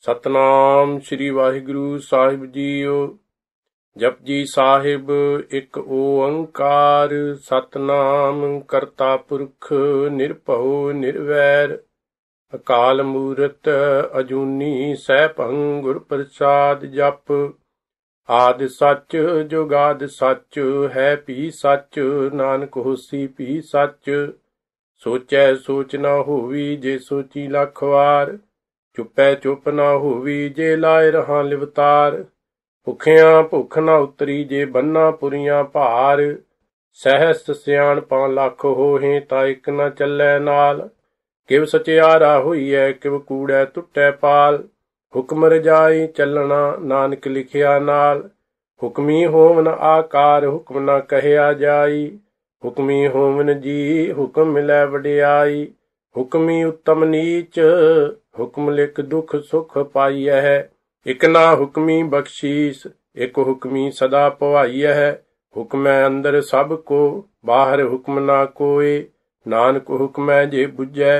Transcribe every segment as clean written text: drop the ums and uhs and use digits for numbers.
सतनाम श्री वाहिगुरु साहिब जीओ। जपजी साहिब एक ओंकार। सतनाम करता पुरख निरभउ निर्वैर। अकाल मूरत अजूनी सैभं गुर प्रसाद जप। आदि सच जुगाद सच है भी सच। नानक होसी भी सच। सोचै सोच न होवी जे सोची लख वार। चुपै चुप ना होवी जे लाए रहां लिवतार। भुखियां भुख ना उतरी जे बन्ना पुरियां भार। सहस सियाणपां लख होहें ता इक न चलै नाल। किव सचियारा होईऐ किव कूड़ै टुटै पाल। हुक्म रजाई चलना नानक लिखिया नाल। हुक्मी होवन आकार हुक्म न कहया जाई। हुक्मी होवन जी हुक्म मिलै वडियाई। हुक्मी उत्तम नीच हुक्म लिख दुख सुख पाईਐ। इक ना हुक्मी बख्शीस इक हुक्मी सदा पवाईਐ। हुक्मै अंदर सब को बाहर हुक्म ना कोय। नानक हुक्मै जे बुझै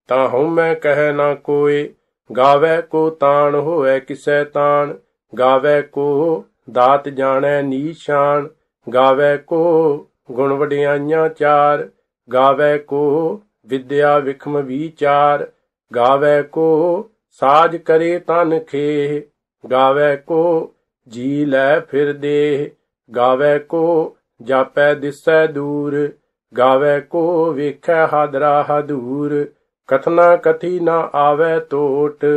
तां हउमै कहै ना कोय। गावै को ताण होवै किसै ताण। गावै को दात जाणै नीशान। गावै को गुण वडियाइयां चार। गावै को विद्या विखम विचार। गावै को साज करे तन खेह। गावै को जी लै फिर देह। गावै को जापै दिसै दूर। गावै को वेखै हादरा हदूर। कथना कथी न आवै टोट।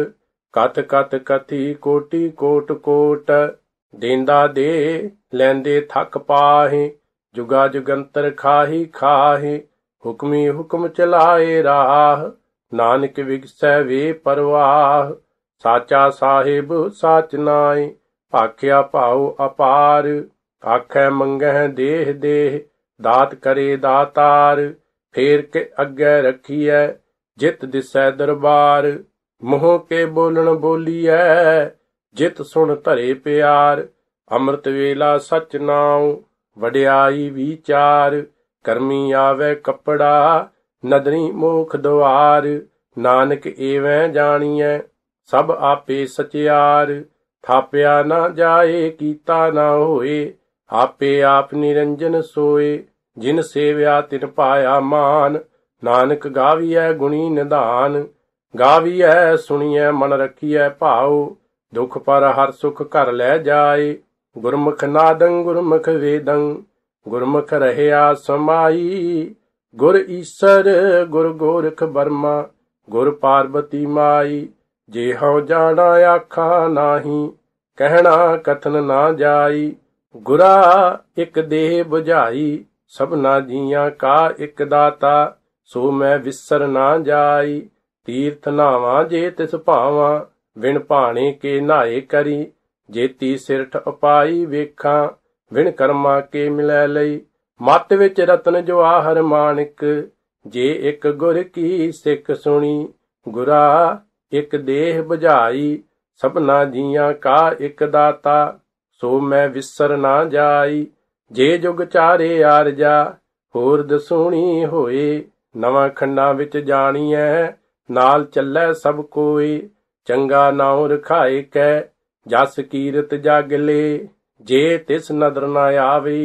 कथ कथ कथी कोटि कोट कोट। देंदा दे लैंदे थक पाहे। जुगा जुगंतर खाही खाहे। हुक्मी हुक्म चलाए राह। नानक विगसै वे परवाह। साचा साहिब साच नाय भाख्या भाव अपार। आखै मंगह देह देह दात करे दातार। फेर के अग्गै रखिए जित दिसै दरबार। मुँह के बोलन बोलिए जित सुन धरे प्यार। अमृत वेला सच नाम वड्याई विचार। करमी आवे कपड़ा नदरी मोख द्वार। नानक एवं जानिए सब आपे सचियार। थाप्या ना जाए कीता ना होए। आपे आप निरंजन सोए। जिन सेव्या तिन पाया मान। नानक गाविए गुणी निधान। गाविए सुनिए मन रखिए भाव। दुख पर हर सुख कर लै जाए। गुरमुख नादं गुरमुख वेदं गुरमुख रहया समाई। गुर ईसर गुर गोरख बर्मा गुर पार्वती माई। जे हਉ जाना आखा नाही कहना कथन ना जाई। गुरा एक देह बुझाई सबना जियां का एक दाता। सो मैं विसर ना जाई। तीर्थ नावां जे तिस भावां बिन भाणे के नहाए करी। जेती सिरठ अपाई वेखां बिन कर्मा के मिलै लई। मत विच रतन जवाहर माणिक जे एक गुर की सिख सुनी। गुरा एक देह बुझाई सबना जियां का एक दाता। सो मैं विसर ना जाई। जे जुग चारे आरजा होर दसूणी होए। नवां खंडां विच जाणीਐ नाल ਚੱਲੈ सब कोई। चंगा नाਉ रखाए कै जस कीरत जग ले। जे तिस नदर ना आवे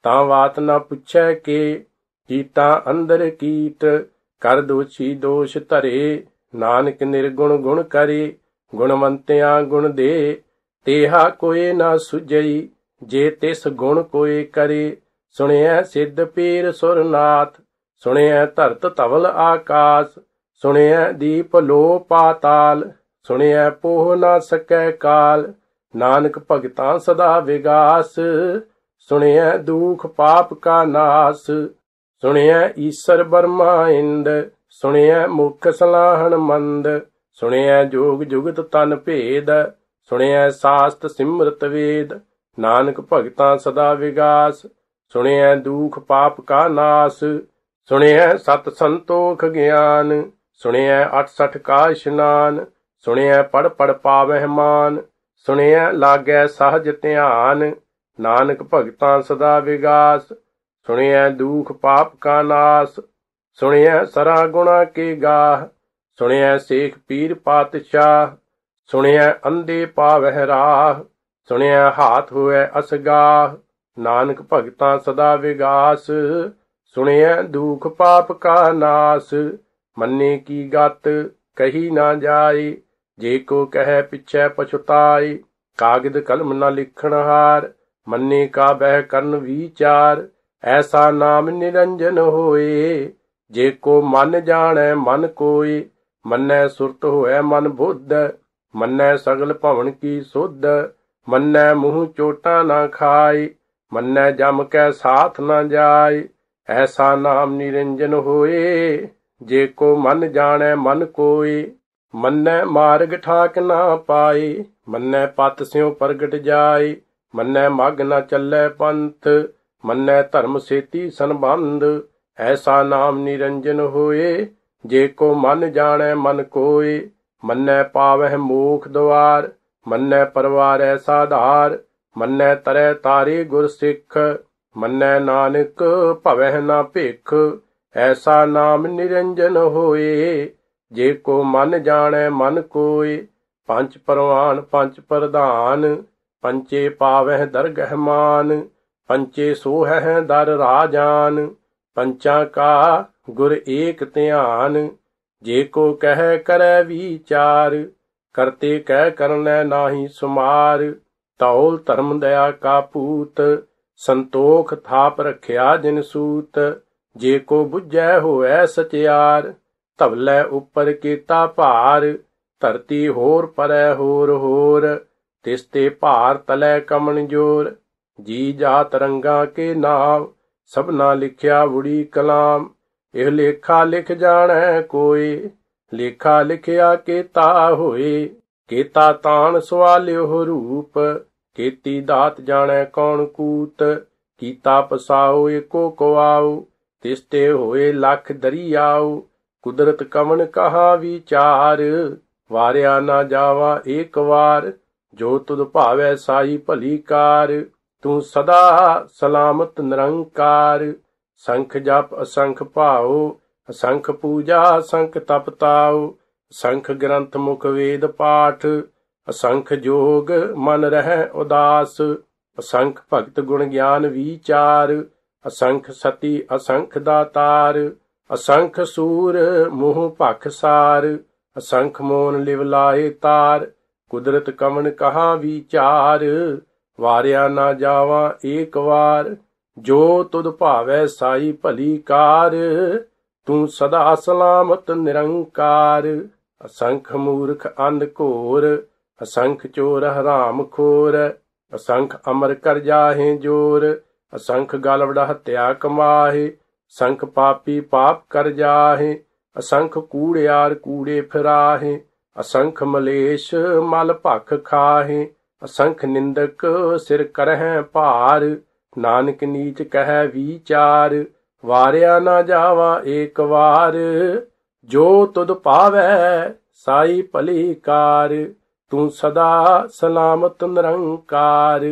तां वात ना पुछै के। कीटां अंदर कीट कर दोषी दोष धरे। नानक निर्गुण गुण करे गुणवंतियां गुण दे। तेहा कोई ना सुझई जे तिस गुण कोई करे। सुनिए सिद्ध पीर सुरनाथ सुनिए धरत धवल आकाश। सुनिए दीप लो पाताल सुनिए पोह ना सकै काल। नानक भगतां सदा विगास सुनिए दुख पाप का नाश। सुनिए ईसर बर्मा इंद सुनिए मुख सलाहन मंद। सुनिए जोग जुगत तन भेद सुनिए शास्त्र सिमरत वेद। नानक भगतां सदा विगास सुनिए दुख पाप का नाश। सुनिए सत संतोख ज्ञान सुनिए 68 का स्नान। सुनिए पढ़ पढ़ पावह मान सुनिए लागै सहज ध्यान। नानक भगतां सदा विगास सुनिए दुख पाप का नाश। सुनिए सरा गुणा के गाह सुनिए शेख पीर पातशाह। ਸੁਣਿਐ ਅੰਧੇ ਪਾਵਹਿ ਰਾਹ, ਸੁਣਿਐ ਹਾਥ ਹੋਇ ਅਸਗਾਹ। ਨਾਨਕ ਭਗਤਾਂ ਸਦਾ ਵਿਗਾਸ, ਸੁਣਿਐ ਦੁਖ ਪਾਪ ਕਾ ਨਾਸ। ਮੰਨੇ ਕੀ ਗਤ ਕਹੀ ਨਾ ਜਾਏ, ਜੇ ਕੋ ਕਹਿ ਪਿਛੈ ਪਛੁਤਾਏ। ਕਾਗਦ ਕਲਮ ਨ ਲਿਖਣ ਹਾਰ, ਮੰਨੇ ਕਾ ਬਹਿ ਕਰਨ ਵਿਚਾਰ। ਐਸਾ ਨਾਮ ਨਿਰੰਜਨ ਹੋਏ, ਜੇ ਕੋ ਮਨ ਜਾਣੈ ਮਨ ਕੋਇ। ਮੰਨੈ ਸੁਰਤ ਹੋਇ ਮਨ ਬੁੱਧ, ਮੰਨੈ ਸਗਲ ਭਵਨ ਕੀ ਸੁਧ। ਮੰਨੈ ਮੂੰਹ ਚੋਟਾਂ ਨਾ ਖਾਏ, ਮੰਨੈ ਜਮ ਕੈ ਸਾਥ ਨਾ ਜਾਏ। ਐਸਾ ਨਾਮ ਨਿਰੰਜਨ ਹੋਏ, ਜੇ ਕੋ ਮਨ ਜਾਣੈ ਮਨ ਕੋਇ। ਮੰਨੈ ਮਾਰਗ ਠਾਕ ਨਾ ਪਾਏ, ਮੰਨੈ ਪਤ ਸਿਉ ਪ੍ਰਗਟ ਜਾਏ। ਮੰਨੈ ਮਗ ਨਾ ਚੱਲੈ ਪੰਥ, ਮੰਨੈ ਧਰਮ ਸੇਤੀ ਸੰਬੰਧ। ਐਸਾ ਨਾਮ ਨਿਰੰਜਨ ਹੋਏ, ਜੇ ਕੋ ਮਨ ਜਾਣੈ ਮਨ ਕੋਇ। ਮੰਨੈ ਪਾਵਹਿ ਮੋਖ ਦੁਆਰ, ਮੰਨੈ ਪਰਵਾਰੈ ਸਾਧਾਰ। ਮੰਨੈ ਤਰੈ ਤਾਰੇ ਗੁਰ ਸਿੱਖ, ਮੰਨੈ ਨਾਨਕ ਭਵਹਿ ਨਾ ਭਿਖ। ਐਸਾ ਨਾਮ ਨਿਰੰਜਨ ਹੋਏ, ਜੇ ਕੋ ਮਨ ਜਾਣੈ ਮਨ ਕੋਇ। ਪੰਚ ਪਰਵਾਨ ਪੰਚ ਪ੍ਰਧਾਨ, ਪੰਚੇ ਪਾਵਹਿ ਦਰਗਹਿ ਮਾਨ। ਪੰਚੇ ਸੋਹਹਿ ਦਰ ਰਾਜਾਨ, ਪੰਚਾਂ ਕਾ ਗੁਰ ਏਕ ਧਿਆਨ। ਜੇ ਕੋ ਕਹਿ ਕਰੈ ਵਿਚਾਰ, ਕਰਤੇ ਕਹਿ ਕਰਨੈ ਨਾਹੀ ਸੁਮਾਰ। ਧੌਲ ਧਰਮ ਦਇਆ ਕਾ ਪੂਤ, ਸੰਤੋਖ ਥਾਪ ਰਖਿਆ ਜਿਨ ਸੂਤ। ਜੇ ਕੋ ਬੁੱਝੈ ਹੋਇ ਸਚਿਆਰ, ਧਵਲੈ ਉੱਪਰ ਕੀਤਾ ਭਾਰ। ਧਰਤੀ ਹੋਰ ਪਰੈ ਹੋਰ ਹੋਰ, ਤਿਸ ਤੇ ਭਾਰ ਤਲੈ ਕਮਨ ਜੋਰ। ਜੀ ਜਾਤ ਰੰਗਾ ਕੇ ਨਾਮ, ਸਭਨਾ ਲਿਖਿਆ ਵੁੜੀ ਕਲਾਮ। ਇਹ ਲੇਖਾ ਲਿਖ ਜਾਣੈ ਕੋਇ, ਲੇਖਾ ਲਿਖਿਆ ਕੀਤਾ ਹੋਏ। ਕੀਤਾ ਤਾਣ ਸਵਾਲਿਓ ਰੂਪ, ਕੀਤੀ ਦਾਤ ਜਾਣੈ ਕੌਣ ਕੂਤ। ਕੀਤਾ ਪਸਾਓ ਏਕੋ ਕੁਆਉ, ਤਿਸ ਤੇ ਹੋਏ ਲੱਖ ਦਰਿਆਉ। ਕੁਦਰਤ ਕਵਣ ਕਹਾ ਵਿਚਾਰ, ਵਾਰਿਆ ਨਾ ਜਾਵਾ ਏਕ ਵਾਰ। ਜੋ ਤੁਧ ਭਾਵੈ ਸਾਈ ਭਲੀ ਕਾਰ, ਤੂੰ ਸਦਾ ਸਲਾਮਤ ਨਿਰੰਕਾਰ। ਸੰਖ ਜਪ ਅਸੰਖ ਭਾਉ, ਅਸੰਖ ਪੂਜਾ ਅਸੰਖ ਤਪ ਤਾਉ। ਅਸੰਖ ਗ੍ਰੰਥ ਮੁਖ ਵੇਦ ਪਾਠ, ਅਸੰਖ ਜੋਗ ਮਨ ਰਹਿ ਉਦਾਸ। ਅਸੰਖ ਭਗਤ ਗੁਣ ਗਿਆਨ ਵਿਚਾਰ, ਅਸੰਖ ਸਤੀ ਅਸੰਖ ਦਾਤਾਰ। ਅਸੰਖ ਸੂਰ ਮੂੰਹ ਭਖ ਸਾਰ, ਅਸੰਖ ਮੋਨ ਲਿਵ ਲਾਏ ਤਾਰ। ਕੁਦਰਤ ਕਵਣ ਕਹਾ ਵਿਚਾਰ, ਵਾਰਿਆ ਨਾ ਜਾਵਾ ਏਕ ਵਾਰ। ਜੋ ਤੁਧ ਭਾਵੈ ਸਾਈ ਭਲੀ ਕਾਰ, ਤੂੰ ਸਦਾ ਸਲਾਮਤ ਨਿਰੰਕਾਰ। ਅਸੰਖ ਮੂਰਖ ਅੰਧ ਘੋਰ, ਅਸੰਖ ਚੋਰ ਹਰਾਮ ਖੋਰ। ਅਸੰਖ ਅਮਰ ਕਰ ਜਾਹੇ ਜੋਰ, ਅਸੰਖ ਗਲ ਵਡ ਹੱਤਿਆ ਕਮਾਹੇ। ਅਸੰਖ ਪਾਪੀ ਪਾਪ ਕਰ ਜਾਹੇ, ਅਸੰਖ ਕੂੜਿਆਰ ਕੂੜੇ ਫਿਰਾਹੇ। ਅਸੰਖ ਮਲੇਸ਼ ਮਲ ਭਖ ਖਾਹੇ, ਅਸੰਖ ਨਿੰਦਕ ਸਿਰ ਕਰਹਿ ਭਾਰ। ਨਾਨਕ ਨੀਚ ਕਹਿ ਵਿਚਾਰ, ਵਾਰਿਆ ਨਾ ਜਾਵਾ ਏਕ ਵਾਰ। ਜੋ ਤੁਧ ਭਾਵੈ ਸਾਈ ਭਲੀ ਕਾਰ, ਤੂੰ ਸਦਾ ਸਲਾਮਤ ਨਿਰੰਕਾਰ।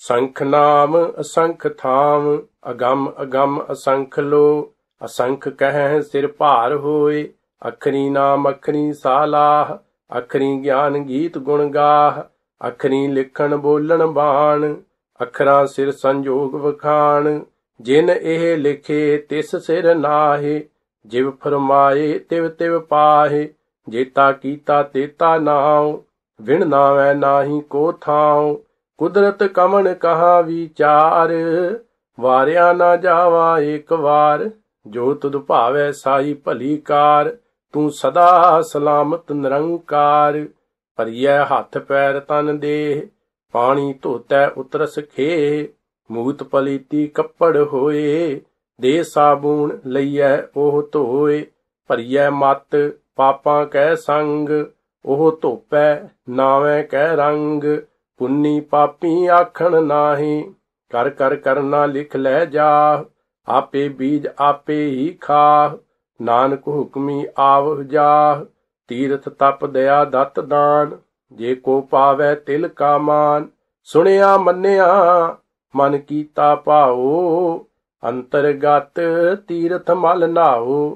ਸੰਖ ਨਾਮ ਅਸੰਖ ਥਾਮ, ਅਗੰਮ ਅਗੰਮ ਅਸੰਖ ਲੋ। ਅਸੰਖ ਕਹਿ ਸਿਰ ਭਾਰ ਹੋਏ, ਅਖਰੀ ਨਾਮ ਅਖਰੀ ਸਾਲਾਹ। ਅਖਰੀ ਗਿਆਨ ਗੀਤ ਗੁਣ ਗਾਹ, ਅਖਰੀ ਲਿਖਣ ਬੋਲਣ ਬਾਣ। ਅੱਖਰਾਂ ਸਿਰ ਸੰਜੋਗ ਵਖਾਣ, ਜਿਨ ਇਹ ਲਿਖੇ ਤਿਸ ਸਿਰ ਨਾਹੇ। ਜਿਵ ਫਰਮਾਏ ਤਿਵ ਤਿਵ ਪਾਹੇ, ਜੇਤਾ ਕੀਤਾ ਤੇਤਾ ਨਾਉ। ਵਿਣ ਨਾਵੈ ਨਾਹੀ ਕੋ ਥਾਉ, ਕੁਦਰਤ ਕਵਣ ਕਹਾ ਵਿਚਾਰ। ਵਾਰਿਆ ਨਾ ਜਾਵਾ ਏਕ ਵਾਰ, ਜੋ ਤੁਧ ਭਾਵੈ ਸਾਈ ਭਲੀ ਕਾਰ। ਤੂੰ ਸਦਾ ਸਲਾਮਤ ਨਿਰੰਕਾਰ। ਭਰੀਐ ਹੱਥ ਪੈਰ ਤਨ ਦੇਹ, ਪਾਣੀ ਧੋਤੈ ਉਤਰਸ ਖੇਹ। ਮੂਤ ਪਲੀਤੀ ਕੱਪੜ ਹੋਏ, ਦੇ ਸਾਬੂਣ ਲਈਐ ਉਹ ਧੋਏ। ਭਰੀਐ ਮਤ ਪਾਪਾਂ ਕੈ ਸੰਗ, ਉਹ ਧੋਪੈ ਨਾਵੇਂ ਕੈ ਰੰਗ। ਪੁੰਨੀ ਪਾਪੀ ਆਖਣ ਨਾਹੀ, ਕਰ ਕਰ ਕਰਨਾ ਲਿਖ ਲੈ ਜਾ। ਆਪੇ ਬੀਜ ਆਪੇ ਹੀ ਖਾਹ, ਨਾਨਕ ਹੁਕਮੀ ਆਵ ਜਾਹ। ਤੀਰਥ ਤਪ ਦਇਆ ਦਤ ਦਾਨ, ਜੇ ਕੋ ਪਾਵੈ ਤਿਲ ਕਾ ਮਾਨ। ਸੁਣਿਆ ਮੰਨਿਆ ਮਨ ਕੀਤਾ ਭਾਉ, ਅੰਤਰਗਤ ਤੀਰਥ ਮਲ ਨਾਉ।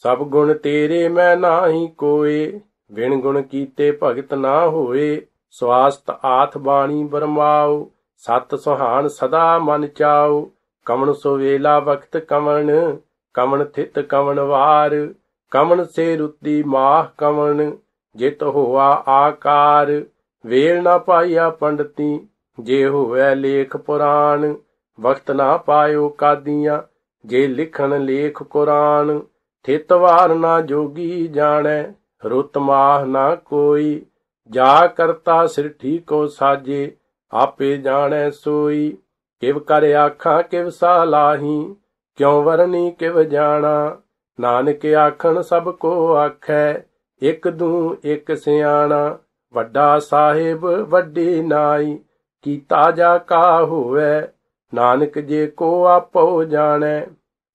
ਸਭ ਗੁਣ ਤੇਰੇ ਮੈਂ ਨਾਹੀ ਕੋਏ, ਵਿਣ ਗੁਣ ਕੀਤੇ ਭਗਤ ਨਾ ਹੋਏ। ਸਵਾਸਤ ਆਥ ਬਾਣੀ ਬਰਮਾਓ, ਸਤ ਸੁਹਾਨ ਸਦਾ ਮਨ ਚਾਓ। ਕਵਣ ਸੋ ਵੇਲਾ ਵਕਤ ਕਵਣ, ਕਵਣ ਥਿਤ ਕਵਣ ਵਾਰ। ਕਵਣ ਸੇ ਰੁੱਤੀ ਮਾਹ ਕਵਣ, ਜਿਤ ਹੋਆ ਆਕਾਰ। ਵੇਲ ਨਾ ਪਾਈਆ ਪੰਡਤੀ, ਜੇ ਹੋਵੇ ਲੇਖ ਪੁਰਾਣ। ਵਕਤ ਨਾ ਪਾਇਓ ਕਾਦੀਆਂ, ਜੇ ਲਿਖਣ ਲੇਖ ਕੁਰਾਨ। ਥਿਤ ਵਾਰ ਨਾ ਜੋਗੀ ਜਾਣੈ, ਰੁੱਤ ਮਾਹ ਨਾ ਕੋਈ। ਜਾ ਕਰਤਾ ਸਿਰਠੀ ਕੋ ਸਾਜੇ, ਆਪੇ ਜਾਣੈ ਸੋਈ। ਕਿਵ ਕਰ ਆਖਾਂ ਕਿਵ ਸਾਲਾਹੀ, ਕਿਉ ਵਰਨੀ ਕਿਵ ਜਾਣਾ। ਨਾਨਕ ਆਖਣ ਸਭ ਕੋ ਆਖੈ, ਇਕ ਦੂ ਇਕ ਸਿਆਣਾ। ਵੱਡਾ ਸਾਹਿਬ ਵੱਡੀ ਨਾਈ, ਕੀਤਾ ਜਾ ਕਾ ਹੋਵੈ। ਨਾਨਕ ਜੇ ਕੋ ਆਪੋ ਜਾਣੈ,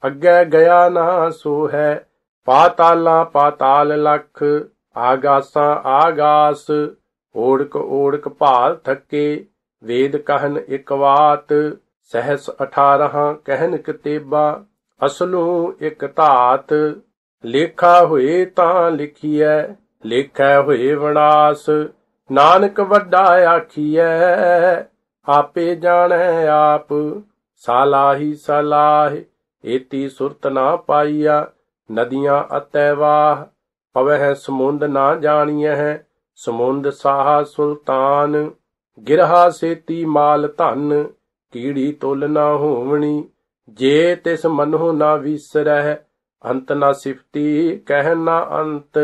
ਅੱਗੇ ਗਿਆ ਨਾ ਸੋ ਹੈ। ਪਾਤਾਲਾਂ ਪਾਤਾਲ ਲਖ, ਆਗਾਸਾਂ ਆਗਾਸ। ਓੜਕ ਓੜਕ ਭਾਲ ਥੱਕੇ, ਵੇਦ ਕਹਿਨ ਇਕ ਵਾਤ। ਸਹਿਸ 18 ਕਹਿਨ ਕਿਤੇਬਾ, ਅਸਲੂ ਇਕ ਧਾਤ। ਲੇਖਾ ਹੋਏ ਤਾਂ ਲਿਖੀਐ, ਲੇਖੈ ਹੋਏ ਵਿਨਾਸ਼। ਨਾਨਕ ਵੱਡਾ ਆਖੀਐ, ਆਪੇ ਜਾਣੈ ਆਪ। ਸਾਲਾਹੀ ਸਲਾਹ, ਏਤੀ ਸੁਰਤ ਨਾ ਪਾਈਆ। ਨਦੀਆਂ ਅਤੈ ਵਾਹ, ਪਵਹਿ ਸਮੁੰਦ ਨਾ ਜਾਣੀਐ। ਸਮੁੰਦ ਸਾਹਾ ਸੁਲਤਾਨ, ਗਿਰਹਾ ਸੇਤੀ ਮਾਲ ਧਨ। ਕੀੜੀ ਤੁਲ ਨਾ ਹੋਵਣੀ, ਜੇ ਤਿਸ ਮਨਹੁ ਨਾ ਵਿਸਰਹਿ। ਅੰਤ ਨਾ ਸਿਫਤੀ ਕਹਿ ਨਾ ਅੰਤ,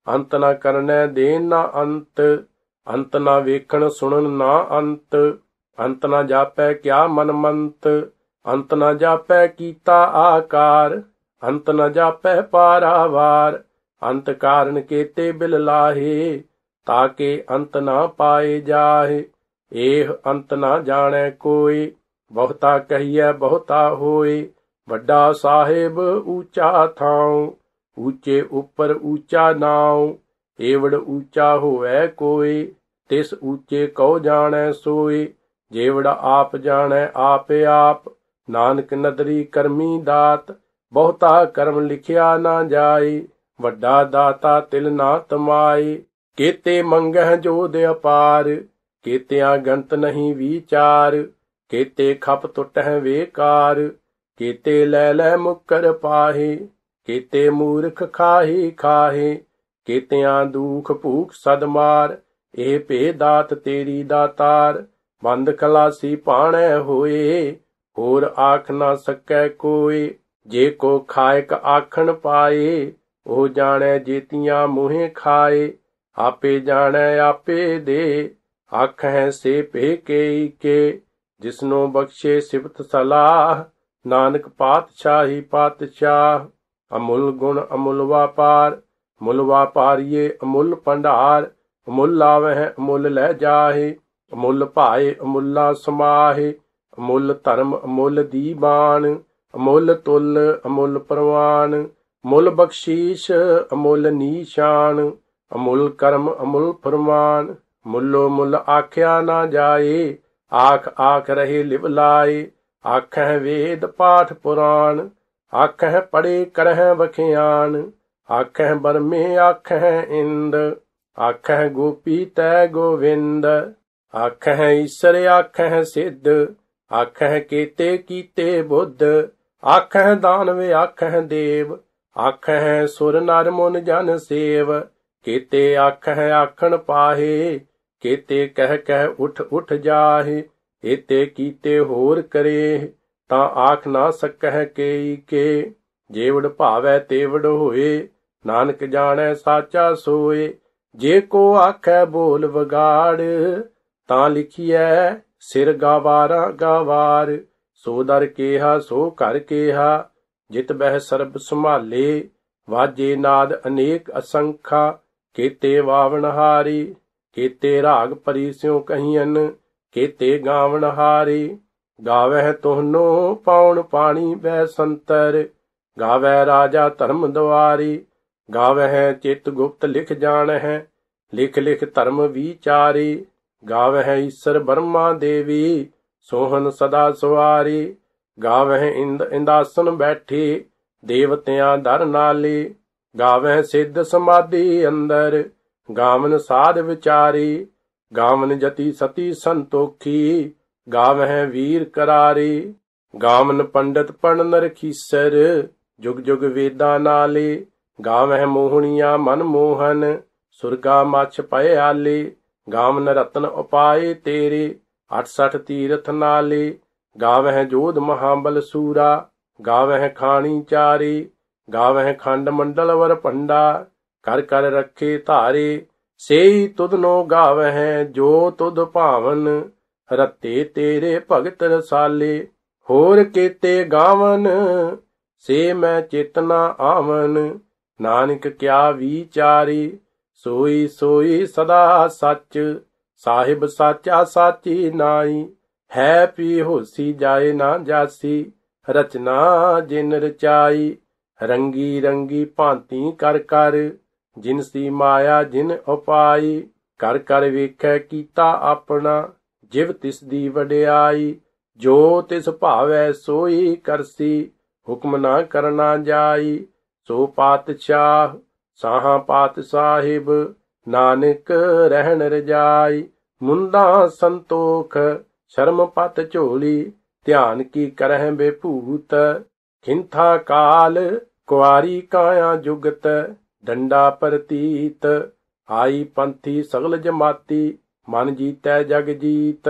ਅੰਤ ਨਾ ਕਰਨੈ ਦੇਨ ਨਾ ਅੰਤ। ਅੰਤ ਨਾ ਵੇਖਣ ਸੁਣਨ ਨਾ ਅੰਤ, ਅੰਤ ਨਾ ਜਾਪੈ ਕਿਆ ਮਨ ਮੰਤ। ਅੰਤ ਨਾ ਜਾਪੈ ਕੀਤਾ ਆਕਾਰ, ਅੰਤ ਨਾ ਜਾਪੈ ਪਾਰਾਵਾਰ। ਅੰਤ ਕਾਰਨ ਕੇਤੇ ਬਿਲ ਲਾਹੇ, ਤਾਕੇ ਅੰਤ ਨਾ ਪਾਏ ਜਾਹੇ। ਏਹ ਅੰਤ ਨਾ ਜਾਣੈ ਕੋਈ, ਬਹੁਤਾ ਕਹੀਐ ਬਹੁਤਾ ਹੋਏ। ਵੱਡਾ ਸਾਹਿਬ ਊਚਾ ਥਾਉ, ਊਚੇ ਉੱਪਰ ਊਚਾ ਨਾਉ। ਏਵੜ ਊਚਾ ਹੋਵੈ ਕੋਈ, ਤਿਸ ਊਚੇ ਕਉ ਜਾਣੈ ਸੋਈ। ਜੇਵੜ ਆਪ ਜਾਣੈ ਆਪੇ ਆਪ, ਨਾਨਕ ਨਦਰੀ ਕਰਮੀ ਦਾਤ। ਬਹੁਤਾ ਕਰਮ ਲਿਖਿਆ ਨਾ ਜਾਏ, ਵੱਡਾ ਦਾਤਾ ਤਿਲ ਨਾ ਤਮਾਏ। ਕੇਤੇ ਮੰਗਹਿ ਜੋਧ ਅਪਾਰ, ਕੇਤਿਆਂ ਗੰਤ ਨਹੀਂ ਵਿਚਾਰ। ਕੇਤੇ ਖਪ ਟੁੱਟਹਿ ਵੇਕਾਰ, ਕੇਤੇ ਲੈ ਲੈ ਮੁੱਕਰ ਪਾਹੇ। ਕੇਤੇ ਮੂਰਖ ਖਾਹੇ ਖਾਹੇ, ਕੇਤਿਆਂ ਦੁਖ ਭੂਖ ਸਦ ਮਾਰ। ਇਹ ਭੇ ਦਾਤ ਤੇਰੀ ਦਾਤਾਰ, ਬੰਦ ਖਲਾਸੀ ਭਾਣੈ ਹੋਏ। ਹੋਰ ਆਖ ਨਾ ਸਕੈ ਕੋਈ, ਜੇ ਕੋ ਖਾਇਕ ਆਖਣ ਪਾਏ। ਉਹ ਜਾਣੈ ਜੇਤੀਆਂ ਮੂੰਹੇ ਖਾਏ, ਆਪੇ ਜਾਣੈ ਆਪੇ ਦੇ। ਆਖਹਿ ਸੇ ਭੇ ਕੇਈ ਕੇ, ਜਿਸਨੂੰ ਬਖਸ਼ੇ ਸਿਫਤ ਸਲਾਹ। ਨਾਨਕ ਪਾਤਸ਼ਾਹੀ ਪਾਤਸ਼ਾਹ, ਅਮੁੱਲ ਗੁਣ ਅਮੁੱਲ ਵਾਪਾਰ। ਮੁੱਲ ਵਾਪਾਰੀਏ ਅਮੁੱਲ ਭੰਡਾਰ, ਅਮੁੱਲ ਲਾਵਹਿ ਅਮੁੱਲ ਲੈ ਜਾਹੇ। ਅਮੁੱਲ ਭਾਏ ਅਮੁੱਲਾ ਸਮਾਹੇ, ਅਮੁੱਲ ਧਰਮ ਅਮੁੱਲ ਦੀਬਾਨ। ਅਮੁੱਲ ਤੁਲ ਅਮੁੱਲ ਪ੍ਰਵਾਨ, ਮੁੱਲ ਬਖਸ਼ੀਸ਼ ਅਮੁੱਲ ਨੀਸ਼ਾਨ। ਅਮੁੱਲ ਕਰਮ ਅਮੁੱਲ ਫਰਮਾਨ, ਮੁੱਲੋ ਮੁੱਲ ਆਖਿਆ ਨਾ ਜਾਏ। ਆਖ ਆਖ ਰਹੇ ਲਿਵ ਲਾਏ, ਆਖਹਿ ਵੇਦ ਪਾਠ ਪੁਰਾਣ। ਆਖਹਿ ਪੜੇ ਕਰਹਿ ਵਖਿਆਨ, ਆਖਹਿ ਬਰਮੇ ਆਖਹਿ ਇੰਦ। ਆਖਹਿ ਗੋਪੀ ਤੈ ਗੋਵਿੰਦ, ਆਖਹਿ ਈਸਰ ਆਖਹਿ ਸਿੱਧ। ਆਖਹਿ ਕੇਤੇ ਕੀਤੇ ਬੁੱਧ, ਆਖਹਿ ਦਾਨਵ ਆਖਹਿ ਦੇਵ। ਆਖਹਿ ਸੁਰ ਨਰ ਮੁਨ ਜਨ ਸੇਵ, ਕੇਤੇ ਆਖਹਿ ਆਖਣ ਪਾਹੇ। ਕੇਤੇ ਕਹਿ ਕਹਿ ਉਠ ਉਠ ਜਾਹੇ, ਏਤੇ ਕੀਤੇ ਹੋਰ ਕਰੇ। ਤਾਂ ਆਖ ਨਾ ਸਕਹਿ ਕੇਈ ਕੇ, ਜੇਵੜ ਭਾਵੈ ਤੇਵੜ ਹੋਏ। ਨਾਨਕ ਜਾਣੈ ਸਾਚਾ ਸੋਏ, ਜੇ ਕੋ ਆਖੈ ਬੋਲ ਵਿਗਾੜ। ਤਾਂ ਲਿਖੀਐ ਸਿਰ ਗਾਵਾਰਾ ਗਾਵਾਰ। ਸੋ ਦਰ ਕੇਹਾ ਸੋ ਘਰ ਕੇਹਾ, ਜਿਤ ਬਹਿ ਸਰਬ ਸੰਭਾਲੇ। ਵਾਜੇ ਨਾਦ ਅਨੇਕ ਅਸੰਖਾ, ਕੇਤੇ ਵਾਵਣ ਹਾਰੀ। ਕੇਤੇ ਰਾਗ ਪਰੀ ਸਿਉ ਕਹੀਅਨ, ਕੇਤੇ ਗਾਵਣ ਹਾਰੀ। ਗਾਵਹਿ ਤੋਹਨੋ ਪਾਉਣ ਪਾਣੀ ਬੈ ਸੰਤਰ, ਗਾਵੈ ਰਾਜਾ ਧਰਮ ਦੁਆਰੀ। ਗਾਵਹਿ ਚਿਤ ਗੁਪਤ ਲਿਖ ਜਾਣਹਿ, ਲਿਖ ਲਿਖ ਧਰਮ ਵਿਚਾਰੀ। ਗਾਵਹਿ ਈਸਰ ਬਰਮਾ ਦੇਵੀ, ਸੋਹਨ ਸਦਾ ਸੁਆਰੀ। ਗਾਵਹਿ ਇੰਦ ਇੰਦਾਸਨ ਬੈਠੀ, ਦੇਵਤਿਆਂ ਦਰ ਨਾਲੀ। ਗਾਵਹਿ ਸਿੱਧ ਸਮਾਧੀ ਅੰਦਰ, गावन साध विचारे, गावन जति सती संतोखी, गावह वीर करारे। गावन पंडित पण नरखीसर, जुग जुग वेदा नाले। गावह मोहनिया मन मोहन, सुरगा मछ पय आले। गावन रतन उपाय तेरे, 68 तीरथ नाले। गावह जोध महाबल सूरा, गावह खानी चारे। गावह खंड मंडल वर पंडा, कर कर रखे धारे। सेई तुधनो गावह जो तुध भावन, रते तेरे भगत रसाले। होर केते गावन, से मैं चेतना आवन। नानक क्या विचारे, सोई सोई सदा सच। साहिब साचा साची नाई, है पी होसी जाए ना जासी। रचना जिन रचाई, रंगी रंगी भांति कर कर। जिनसी माया जिन उपाई, कर कर वेखै कीता अपना। जिव तिस दी वडियाई, जो तिस भावै सोई करसी। हुक्म ना करना जाई, सो पातशाह साहा पात साहिब। नानक रहन रजाई, मुंदा संतोख शर्म पत झोली। ध्यान की करह बेभूत, खिंथा काल कुआरी काया जुगत। डंडा प्रतीत, आई पंथी सगल जमाती। मन जीतै जग जीत,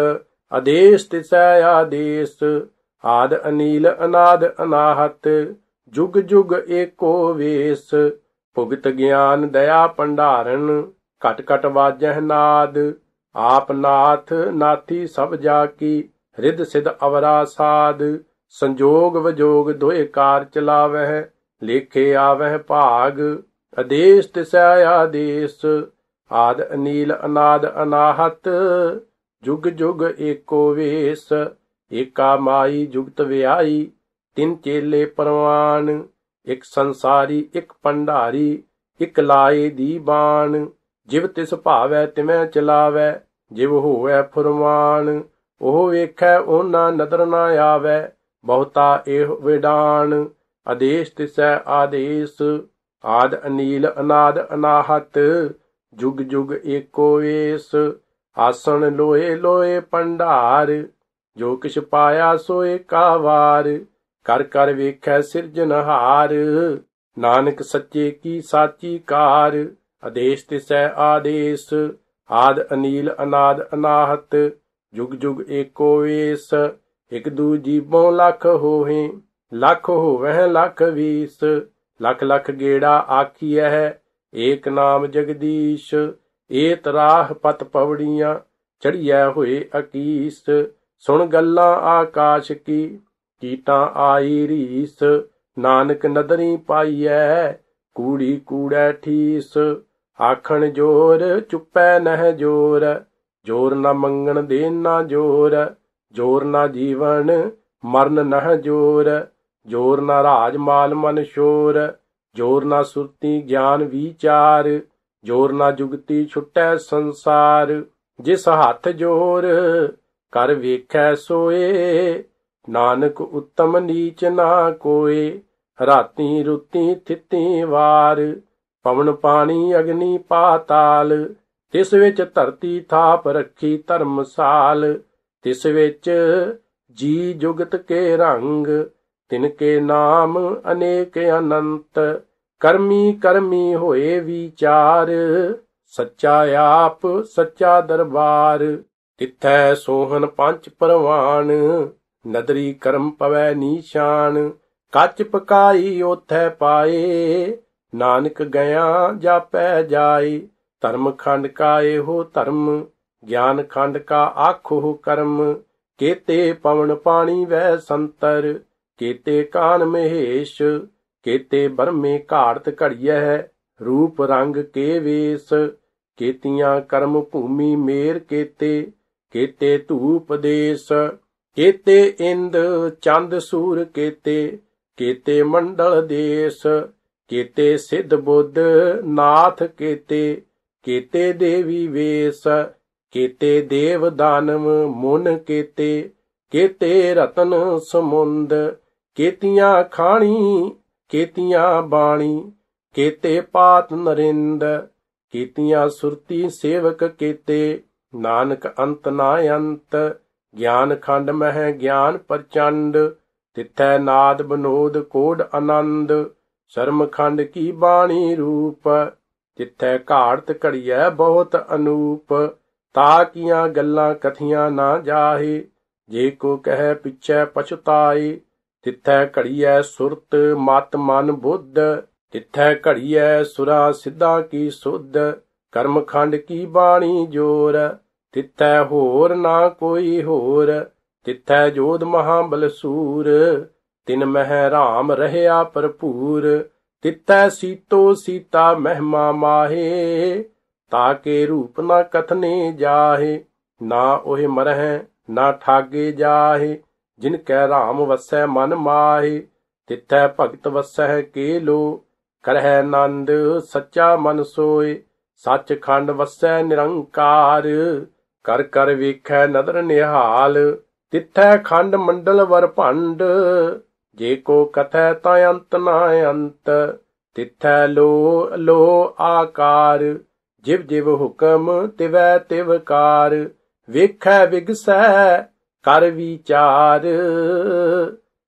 आदेश तिसै आदेश। आद अनील अनाद अनाहत, जुग जुग एको वेश। भुगत ज्ञान दया भंडारण, घट घट वाजह नाद। आप नाथ नाथी सब जाकी, रिद सिद अवरा साध। संजोग वजोग दोए कार चलावह, लेखे आवह भाग। आदेश तिसै आदेश, आद अनील अनाद अनाहत। जुग जुग एको वेश, एका माई जुगत व्याई। तिन चेले परवान, एक संसारी एक भंडारी। एक लाए दी बाण, जिव तिस भावै तिवै चलावै। जिव होवै फुरमान, ओह वेखै ओना नदर ना आवै। बहुता एह विडान, आदेश तिसै आदेश। आद अनील अनाद अनाहत, जुग जुग एको वेश। आसन लोए लोए भंडार, जो किछ पाया सोए का वार। कर कर वेखै सिरजनहार, नानक सच्चे की साची कार। आदेश तिसै आदेश, आद अनील अनाद अनाहत। जुग जुग एको वेश, एक दू जीबों लख होहे। लख होवह लख वीस, लख लख गेड़ा आखियह। एक नाम जगदीश, एत राह पत पवड़ियां। चढ़िया होए अकीस, सुन गल्लां आकाश की। कीटां आई रीस, नानक नदरी पाईऐ। कूड़ी कूड़ै ठीस, आखण जोर चुपै नह जोर। जोर न मंगण देन ना जोर, जोर न जीवन मरण नह जोर। जोर न राज माल मन शोर, जोर न सुरती ज्ञान विचार। जोर न जुगती छुटै संसार, जिस हाथ जोर कर वेखै सोए। नानक उत्तम नीच ना कोय, राती रुती थिती वार। पवन पानी अग्नि पाताल, तिस विच धरती थाप रखी धर्मसाल। तिस विच जी जुगत के रंग, तिनके नाम अनेक अनंत। करमी करमी होए विचार, सच्चा आप सच्चा दरबार। तिथै सोहन पंच परवान, नदरी करम पवै नीशान। कच पकाई ओथै पाए, नानक गया जापै जाए। धर्म खंड का एहो धर्म, ज्ञान खंड का आखो कर्म। केते पवन पानी वै संतर, केते कान महेश। केते बरमे घाड़त घड़ियह, रूप रंग के वेश। केतियां कर्म भूमि मेर केते, केते धूप देश। केते इंद चंद सूर केते, केते मंडल देश। केते सिद्ध बुद्ध नाथ केते, केते देवी वेश। केते देव दानव मुन केते, केते रतन समुंद। केतियां खाणी केतियां बाणी, केते पात नरिंद। कीतियां सुरती सेवक केते, नानक अंत ना अंत। ज्ञान खंड मह ज्ञान प्रचंड, तिथै नाद बनोद कोड आनंद। शर्म खंड की बाणी रूप, तिथै घाड़त घड़ियै बहुत अनूप। ताकियां गल्लां कथियां ना जाहे, जे को कह पिछै पछताए। तिथै घड़ियै सुरत मत मन बुद्ध, तिथै घड़ियै सुरा सिद्धा की सुध। कर्म खंड की बाणी जोर, तिथै होर ना कोई होर। तिथै जोध महाबल सूर, तिन मह राम रहया भरपूर। तिथै सीतो सीता महिमा माहे, ताके रूप ना कथने जाहे। ना ओह मरह ना ठागे जाहे, जिनकै राम वसै मन माहे। तिथै भगत वसै केलो, करह नंद सच्चा मन सोए। सच खंड वसै निरंकार, कर कर वेखै नदर निहाल। तिथै खंड मंडल वर भंड, जे को कथै ता अंत ना अंत। तिथै लो लो आकार, जिव जिव हुक्म तिवै तिव कार। वेखै विगसै कर विचार,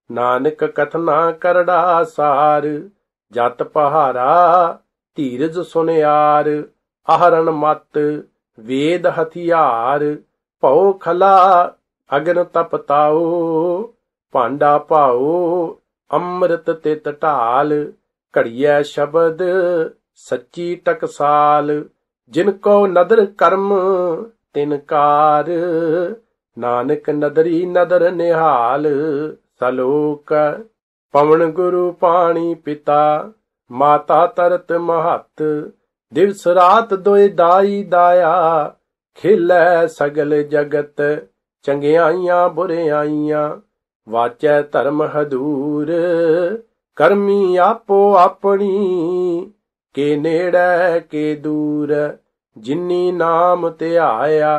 नानक कथना करड़ा सार। जत पहारा धीरज सुनियार, आहरण मत वेद हथियार। भौ खला अगन तपताओ, भांडा पाओ अमृत तित ढाल। घड़ियै शब्द सच्ची टकसाल, जिनको नदर कर्म तिनकार। नानक नदरी नदर निहाल। सलोक पवन गुरु पानी पिता, माता तरत महत। दिवस रात दोए दाई दाया, खिलै सगल जगत। चंगियाइयां बुरियाइयां, वाचै धर्म हदूर। करमी आपो अपनी, के नेड़ै के दूर। जिन्नी नाम ध्याया,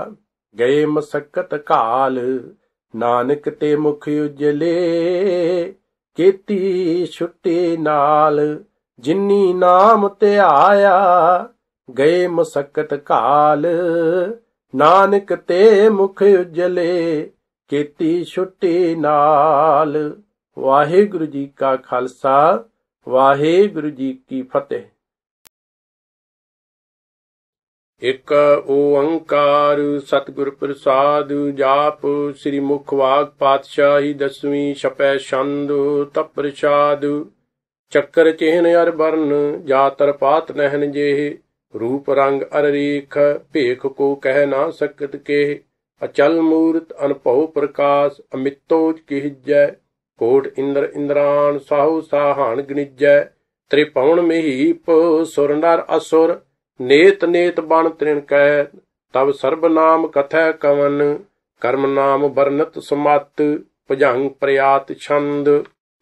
गए मसक्कत काल। नानक ते मुख उजले, केती छुट्टी नाल। जिन्नी नाम ध्याया, गए मसक्कत काल। नानक ते मुख उजले, केती छुट्टी नाल। वाहिगुरु जी का खालसा, वाहिगुरु जी की फतेह। एक ओंकार सतगुर प्रसाद। जाप श्री मुखवाग पातशाही दसवीं छपै छंद तप प्रसाद। चक्कर चिन्ह अर बरन, जातर पात नहन जेह। रूप रंग अर रेख, भेख को कह ना सकत केह। अचल मूर्त अनभव प्रकाश, अमितोज किहिजै। कोट इंद्र इंद्रान, साहु साहान गणिजै। त्रिभुवन महीप, सुर नर असुर। नेत नेत बन तृण कह, तब सर्ब नाम कथै कवन। कर्म नाम बरनत समत, भुजंग प्रयात छंद।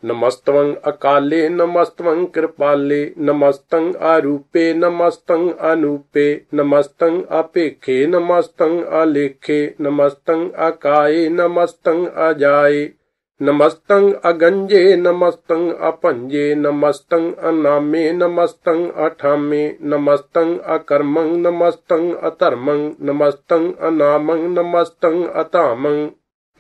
नमस्तवं अकाले, नमस्तवं कृपाले। नमस्तं आरूपे, नमस्तं अनूपे। नमस्तं अपेखे, नमस्तं अलेखे। नमस्तं अकाये, नमस्तं अजाये। नमस्तं अगंजे, नमस्तं अपंजे। नमस्तं अनामे, नमस्तं अठामे। नमस्तं अकर्मं, नमस्तं अधर्मं। नमस्तं अनामं, नमस्तं अतामं।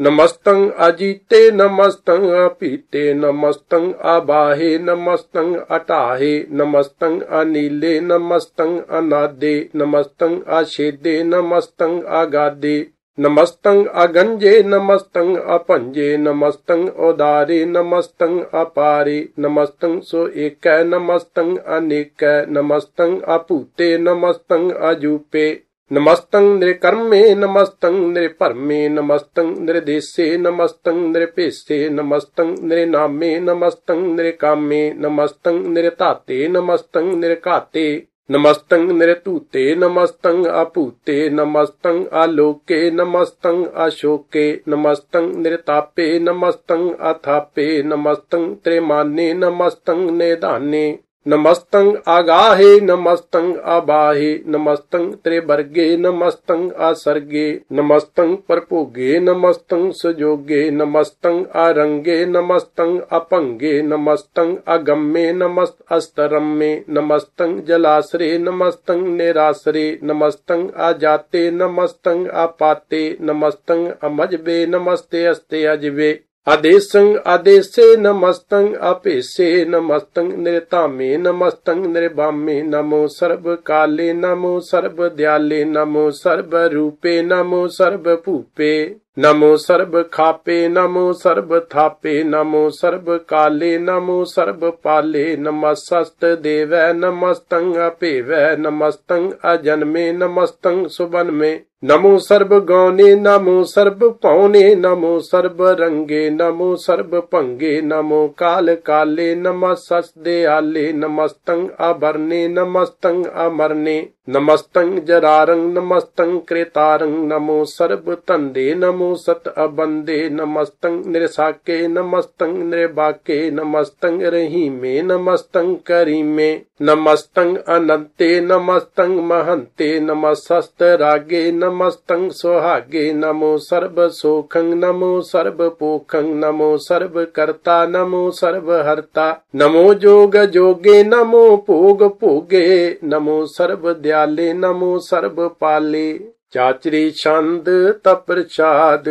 नमस्तं अजीते, नमस्तं अपीते। नमस्तं अबाहे, नमस्तं अटाहे। नमस्तं अनीले, नमस्तं अनादे। नमस्तं अछेदे, नमस्तं अगादे। नमस्तं अगंजे, नमस्तं अपंजे। नमस्तं उदारे, नमस्तं अपारे। नमस्तं सो एकै, नमस्तं अनेकै। नमस्तं अपूते, नमस्तं अजूपे। नमस्तं निर्कर्मे, नमस्तं निर्भरमे। नमस्तं निर्देशे, नमस्तं निर्पेशे। नमस्तं निर्नामे, नमस्तं निर्कामे। नमस्तं निर्धाते, नमस्तं निर्घाते। नमस्तं निर्तूते, नमस्तं अपूते। नमस्तं आलोके, नमस्तं अशोके। नमस्तं निर्तापे, नमस्तं अथापे। नमस्तं त्रिमाने, नमस्तं निधाने। नमस्तं आगाहे नमस्तं आबाहे नमस्तं त्रिवर्गे नमस्तं आसर्गे नमस्तं परपोगे नमस्तं सुजोगे नमस्तं आरंगे नमस्तं अपंगे नमस्तं अगम्ये नमस्त अस्तरम्ये नमस्तं जलाश्रे नमस्तं निराश्रे नमस्तं आजाते नमस्तं आपाते नमस्तं अमजबे नमस्ते अस्ते अजबे आदेशं आदेशे नमस्तं अपेशे नमस्तं निर्तामे नमस्तं निर्वामे नमो सर्वकाले नमो सर्वदयाले नमो सर्वरूपे नमो सर्वभूपे नमो सर्वखापे नमो सर्वथापे नमो सर्वकाले नमो सर्वपाले नमस्तदेवै नमस्तं अपेवै नमस्तं अजन्मे नमस्तं सुबन्मे नमो सर्वगौने नमो सर्वपौने नमो सर्वरंगे नमो सर्वपंगे नमो काल काले नमस्तदयाले नमस्तं अभरणे नमस्तं अमरणे नमस्तं जरारं नमस्तं क्रेतारं नमो सर्वतंदे नमो सत अबंदे नमस्तं निरसाके नमस्तं निर्बाके नमस्तं रहीमे नमस्तं करीमे नमस्तं अनंते नमस्तं महंते नमस्तरागे नमस्तं सुहागे नमो सर्वसोखं नमो सर्वपोखं नमो सर्वकर्ता नमो सर्वहर्ता नमो जोग जोगे नमो भोग भोगे नमो सर्वदयाले नमो सर्वपाले चाचरी छंद तप्रसाद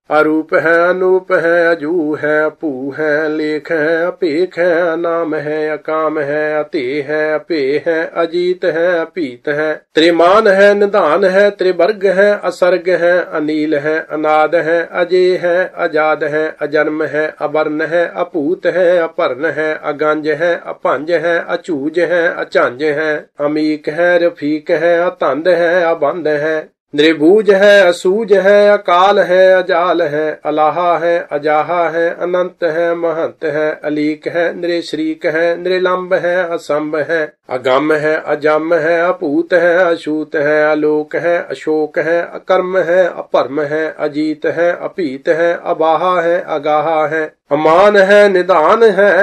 अरूप है अनूप है अजू है अपू है लेख है अपेख है अनाम है अकाम है अते है अपे है अजीत है अपीत है त्रिमान है निदान है त्रिवर्ग है असर्ग है अनील है अनाद है अजय है अजाद है अजन्म है अवर्ण है अपूत है अपर्ण है अगंज है अपंज है अचूज है अचंज है अमीक है रफीक है अतंद है अबंध है निर्भुज है असूज है अकाल है अजाल है अलाहा है अजाहा है अनंत है महंत है अलीक है नृश्रीक है नृलंब है असंभ है अगम है अजम है अपूत है अछूत है अलोक है अशोक है अकर्म है अपरम है अजीत है अपीत है अबाहा है अगाहा है अमान है निदान है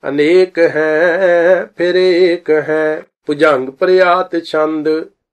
अनेक है फिर एक है भुजंग प्रयात छंद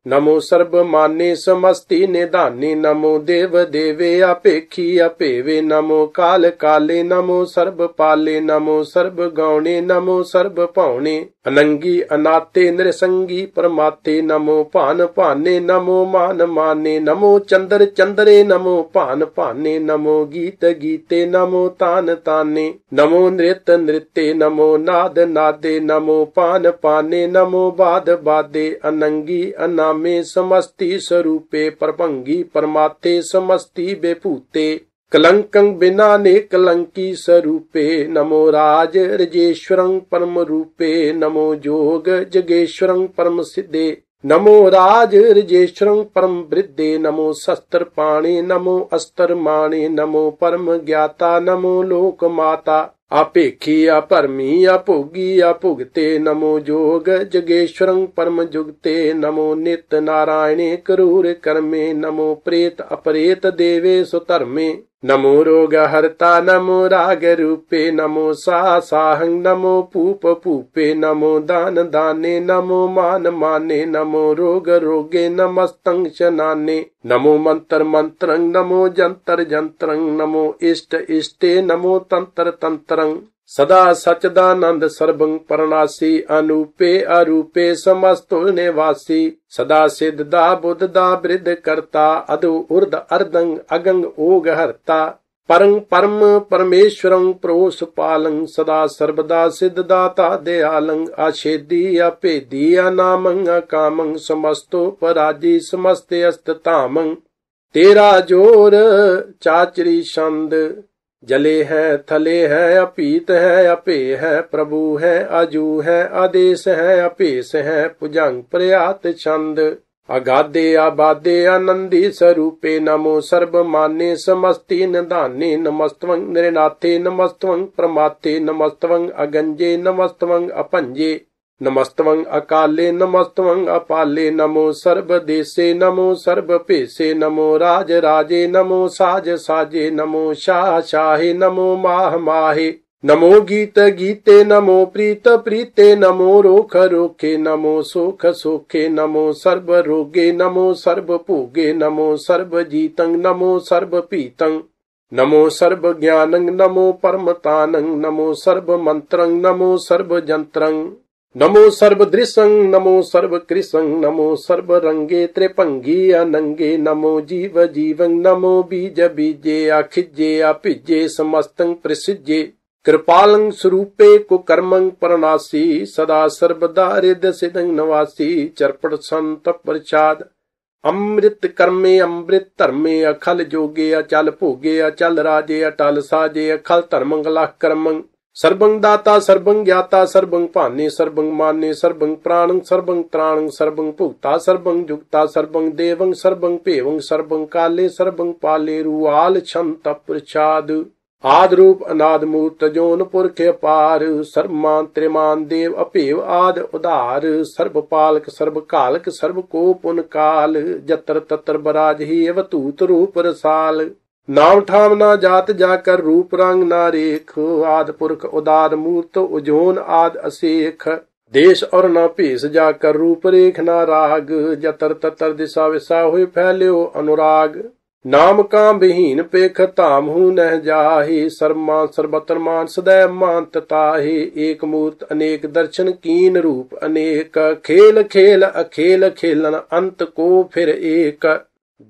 नमो सर्वमान्य समस्ति निदाने नमो देव देवे अपेक्षी अपेवे नमो काल काले नमो सर्वपाले नमो सर्वगौणे नमो सर्वपौणे अनंगी अनाते नृसंगी परमाते नमो पान पाने नमो मान माने नमो चंद्र चंद्रे नमो पान पाने नमो गीत गीते नमो तान ताने नमो नृत्य नृत्य नमो नाद नादे नमो पान पाने नमो बाद बादे अनंगी अना में समस्ति स्वरूपे परभंगी परमाते समस्ति बेपूते कलंकं बिना ने कलंकी स्वरूपे नमो राज रजेश्वरं परम रूपे नमो जोग जगेश्वरं परम सिद्धे नमो राज रजेश्वरं परम वृद्धे नमो शस्त्र पाणे नमो अस्त्र माणे नमो परम ज्ञाता नमो लोक माता अपेक्षी अपरमी अभोगी अभुगते नमो जोग जगेश्वरं परम जुगते नमो नित्य नारायणे क्रूर कर्मे नमो प्रेत अपरेत देवे सुधर्मे नमो रोग हरता नमो राग रूपे नमो साहं नमो पूप पूपे नमो दान दाने नमो मान माने नमो रोग रोगे नमस्तं शनाने नमो मंत्र मंत्रं नमो जंतर जंत्रं नमो इष्ट इष्टे नमो तंत्र तंत्रं सदा सच्चिदानंद सर्वं परनासी अनूपे अरूपे समस्तो निवासी सदा सिद्धदा बुद्धदा वृद्ध करता अदु उर्ध अर्धं अगंग ओग हरता परं परम परमेश्वरं प्रोसपालं सदा सर्वदा सिद्धदाता दयालं आछेदी अपेदी अनामं अकामं समस्तो पराजी समस्ते अस्ततामं तेरा जोर चाचरी छंद जले है थले है अपीत है अपे है प्रभु है अजू है आदेश है अपेश है भुजंग प्रयात छंद अगाधे आबादे आनंदी स्वरूपे नमो सर्वमान्य समस्ति निदाने नमस्तवं नृनाथे नमस्तवं प्रमाथे नमस्तवं अगंजे नमस्तवं अपंजे नमस्तवं अकाले नमस्तवं अपाले नमो सर्वदेशे नमो सर्वपेशे नमो राज राजे नमो साज साजे नमो शाह शाहे नमो माह माहे नमो गीत गीते नमो प्रीत प्रीते नमो रोख रोखे नमो सोख सोखे नमो सर्व रोगे नमो सर्व भोगे नमो सर्व जीतं नमो सर्व पीतं नमो सर्व ज्ञानं नमो परमतानं नमो सर्व मंत्रं नमो सर्व जंत्रं नमो सर्व दृशं नमो सर्व कृशं नमो सर्व रंगे त्रिपंगी अनंगे नमो जीव जीवं नमो बीज बीजे अखिजे अपिजे समस्तं प्रसिजे कृपालं स्वरूपे कुकर्मं परनासी सदा सर्वदा हृदय सिद्धं नवासी चर्पण संत प्रसाद अमृत कर्मे अमृत धर्मे अखल जोगे अचल भोगे अचल राजे अटल साजे अखल धर्मंगला कर्मं सर्वं दाता सर्वं ज्ञाता सर्वं पाने सर्वं माने सर्वं प्राणं सर्वं त्राणं सर्वं भुक्ता सर्वं जुक्ता सर्वं देवं सर्वं पेवं सर्वं काले सर्वं पाले रुआल छंत प्रसाद आद रूप अनाद मूर्त जोन पुरख अपार सर्वमान त्रिमान देव अपेव आद उदार सर्व पालक सर्व कालक सर्व को पुन काल जत्र तत्र बराज ही अवतूत रूप रसाल नाम ठाम ना जात जाकर रूप रंग ना रेख आद पुरख उदार मूर्त उजोन आद असेख देश और न भेष जाकर रूप रेख ना राग जतर ततर दिशा विशा हुए फैल्यो अनुराग नाम काम विहीन पेख ताम हूं न जाहि सर्वमान सर्वत्र मान सदैव मानत ताहि एक मूर्त अनेक दर्शन कीन रूप अनेक खेल खेल अखेल खेलन अंत को फिर एक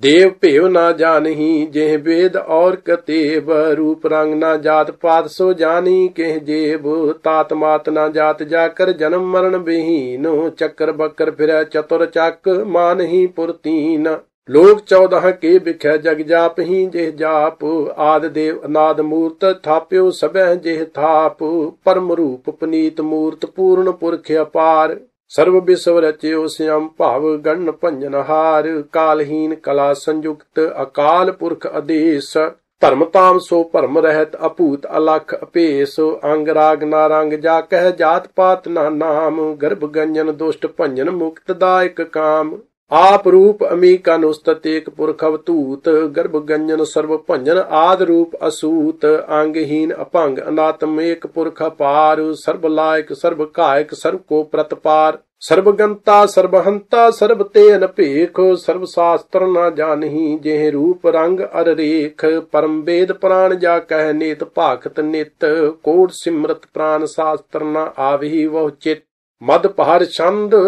देव पेव ना जानही जेह वेद और कतेब रूप रंग ना जात पात सो जानी केह जेब तात मात ना जात जाकर जन्म मरण विहीन चक्कर बक्कर फिर चतुर चक मानही पुरतीन लोक 14 के बिख जग जाप ही जेह जाप आद देव अनाद मूर्त थाप्यो सबह जेह थाप परम रूप पनीत मूर्त पूर्ण पुरख अपार सर्व विश्व रच्यो श्याम भाव गण भंजन हार कालहीन कला संयुक्त अकाल पुरख आदेश धर्म ताम सो भरम रहत अपूत अलख अपेश अंग राग ना रंग जा कह जात पात ना नाम गर्भ गंजन दुष्ट भंजन मुक्त दायक काम आप रूप अमीकानुस्तत एक पुरख अवतूत गर्भ गंजन सर्व भंजन आद रूप असूत अंगहीन अपंग अनात्म एक पुरख अपार सर्व लायक सर्व कायक सर्व को प्रतपार सर्वगंता सर्वहंता सर्व ते अनपेख सर्व शास्त्र न जानही जेह रूप रंग अर रेख परम वेद प्राण जा कह नेत भाखत नित कोट सिमरत प्राण शास्त्र न आवही वह चित मद पहर छंद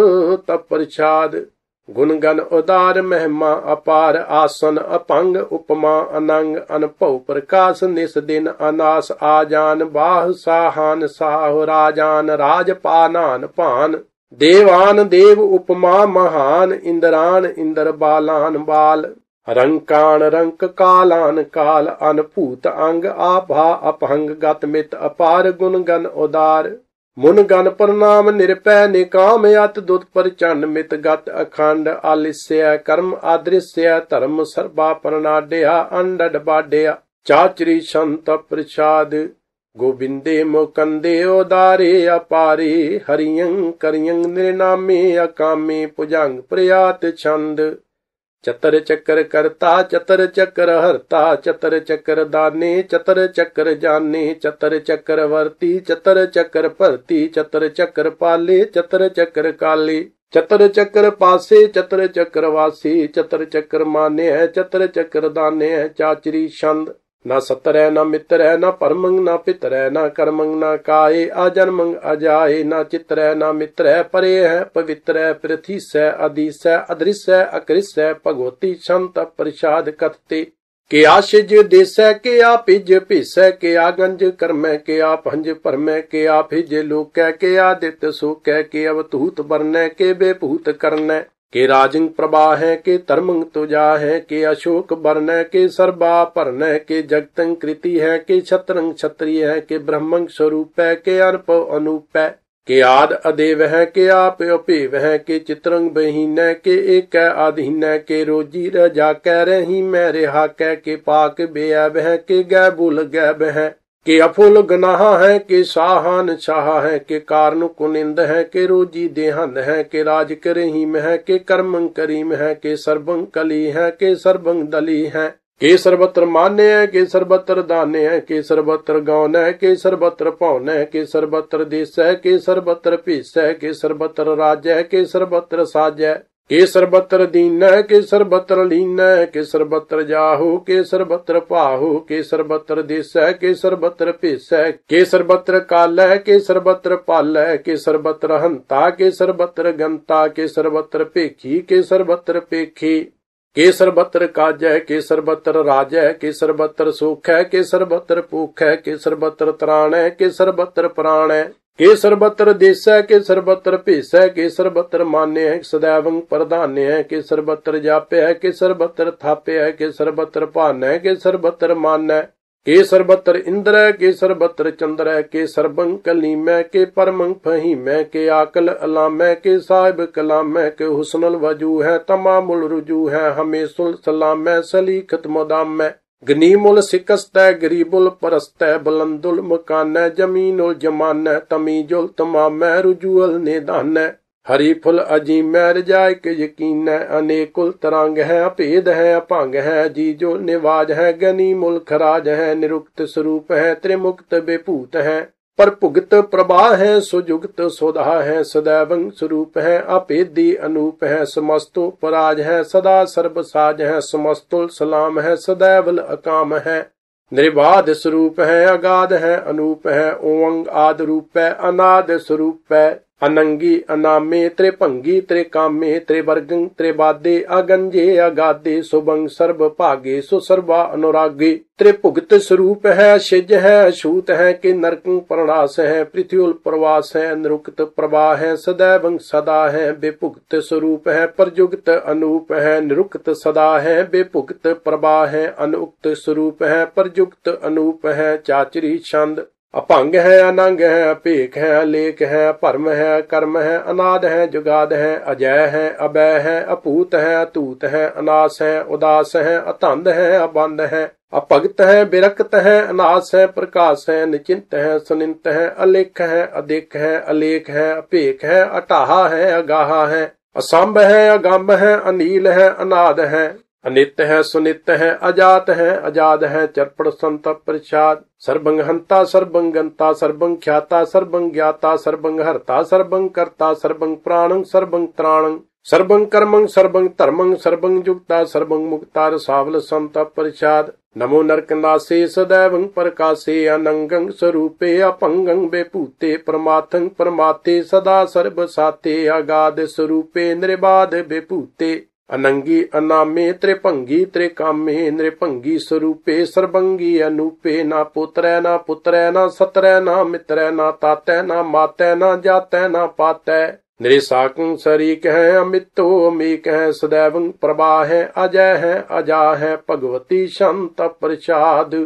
तप प्रसाद गुण गण उदार महिमा अपार आसन अपंग उपमा अनंग अनपव प्रकाश निस दिन अनास आजान बाह साहान साह राजान राजपानान पान देवान देव उपमा महान इंद्रान इंद्र बालान बाल रंकान रंक कालान काल अनभूत अंग आभा अपहंग गत मित अपार गुण गण उदार मुन गण प्रणाम निरपै निकाम अत दुत परचंड मित गत अखंड आलिस्य कर्म आदृश्य धर्म सर्वा प्रणाड्या अंडड बाड्या चाचरी संत प्रसाद गोविंदे मुकंदे उदारे अपारे हरियं करियं निर्नामे अकामे पुजंग प्रयात छंद चतर चक्कर करता चतर चक्कर हरता चतर चक्कर दाने चतर चक्कर जाने चतर चक्कर वर्ती चतर चक्कर भरती चतर चक्कर पाले चतर चक्कर काले चतर चक्कर पासे चतर चक्कर वासी चतर चक्कर माने है चतर चक्कर दाने है चाचरी छंद न सतर है न मित्र है न परमंग न पितर है न कर्मंग न काये अजन्मंग अजाये न चित्र है न मित्र है परे है पवित्र है पृथ्वी से अदिश है अदृश्य है अकृष्य है भगवती संत प्रसाद कथते के आशिज देश के आपिज पिस के आगंज कर्म के आप हंज परम के आप हिज लोक के आदित्य सुख के अवतूत वर्ण के बेभूत कर्ण के राजंग प्रभा है के धर्मंग तुजा है के अशोक वर्ण के सर्वा पर्ण के जगतंग कृति है के छत्रंग क्षत्रिय है के ब्रह्मंग स्वरूप है के अनप अनूप है के आद अदेव है के आप अपेव है के चित्रंग बहीन के एक आधीन के रोजी रजा कह रही मैं रेहा कह के पाक बेअब है के गैबुल गैब है के अफुल गनाह है के शाहान शाह है के कारण कुनिंद है के रोजी देहन है के राज करहीम है के कर्मं करीम है के सर्वं कली है के सर्वं दली है के सर्वत्र मान्य के सर्वत्र दान्य के सर्वत्र गौन के सर्वत्र पौन के सर्वत्र देश के सर्वत्र पीस के सर्वत्र राज्य के सर्वत्र साजय के सर्वत्र दीन के सर्वत्र लीन के सर्वत्र जाहु के सर्वत्र पाहु के सर्वत्र देश के सर्वत्र पीस के सर्वत्र काल के सर्वत्र पाल के सर्वत्र हंता के सर्वत्र गंता के सर्वत्र पेखी के सर्वत्र पेखी के सर्वत्र काजय के सर्वत्र राजय के सर्वत्र सुख के सर्वत्र पुख के सर्वत्र त्राण के सर्वत्र प्राण के सर्वत्र देश के सर्वत्र पेश के सर्वत्र मान्य सदैव प्रधान्य के सर्वत्र जाप्य के सर्वत्र थाप्य के सर्वत्र पान के सर्वत्र मान्य के सर्वत्र इंद्र के सर्वत्र चंद्र के सर्वं कलीम के परमं फहीम के आकल अलाम के साहिब कलाम के हुस्नुल वजू है तमामुल रुजू है हमेशुल सलाम सलीखत मुदाम गनीमुल सिकस्त गरीबुल परस्त बुलंदुल मकान जमीनुल जमान तमीजुल तमाम रुजुअल निदान हरी फुल अजीम रजाय के यकीन अनेकुल तरंग है अभेद है अभंग है जीजो निवाज है गनीमुल खराज है निरुक्त स्वरूप है त्रिमुक्त बेपूत है पर भुगत प्रभा है सुजुगत सोधा है सदैवं स्वरूप है अपेदी अनूप है समस्तो पराज है सदा सर्वसाज है समस्तुल सलाम है सदैवल अकाम है निर्बाध स्वरूप है अगाध है अनूप है ओंग आद रूप है अनाद स्वरूप है अनंगी अनामे त्रिभंगी त्रिकामे त्रिवर्गं त्रिबादे अगंजे अगादे सुभंग सर्व भागे सुसर्वा अनुरागे त्रिभुगत स्वरूप है शिज है अछूत है कि नरकं प्रणास है पृथ्वी प्रवास है निरुक्त प्रवाह है सदैवं सदा है बेभुगत स्वरूप है परजुगत अनूप है निरुक्त सदा है बेभुगत प्रवाह है अनुक्त स्वरूप है परजुगत अनूप है चाचरी छंद अभंग है अनंग है अपेख है अलेख है परम है कर्म है अनाद है जुगाद है अजय है अभय है अपूत है अतूत है अनास है उदास है अतंद है अबंध है अपगत है विरक्त है अनास है प्रकाश है निचिंत है सुनिंत है अलेख है अधिक है अलेख है अपेख है अटाहा है अगाहा है असंभ है अगंभ है अनील है अनाद है अनित्य है सुनित्य है अजात है अजाद है चरपड़ संत प्रसाद सर्वंग हंता सर्वंग गंता सर्वंग ख्याता सर्वंग ज्ञाता सर्वंग हरता सर्वंग कर्ता सर्वंग प्राणं सर्वंग त्राणं सर्वंग कर्मं सर्वंग धर्मं सर्वंग जुक्ता सर्वंग मुक्ता रसावल संत प्रसाद नमो नरकनासे सदैवं प्रकाशे अनंगं स्वरूपे अपंगं बेपूते परमार्थं परमाते सदा सर्वसाते अगाध स्वरूपे निर्बाध बेपूते अनंगी अनामे त्रिभंगी त्रिकामे नृभंगी स्वरूपे सर्वंगी अनूपे ना पुत्र ना पुत्र ना सत्र ना मित्र ना तातै ना मातै ना जातै ना पातै निरिसाकं शरीक है अमितो अमीक है सदैवं प्रभा है अजय है अजा है भगवती शांत प्रसाद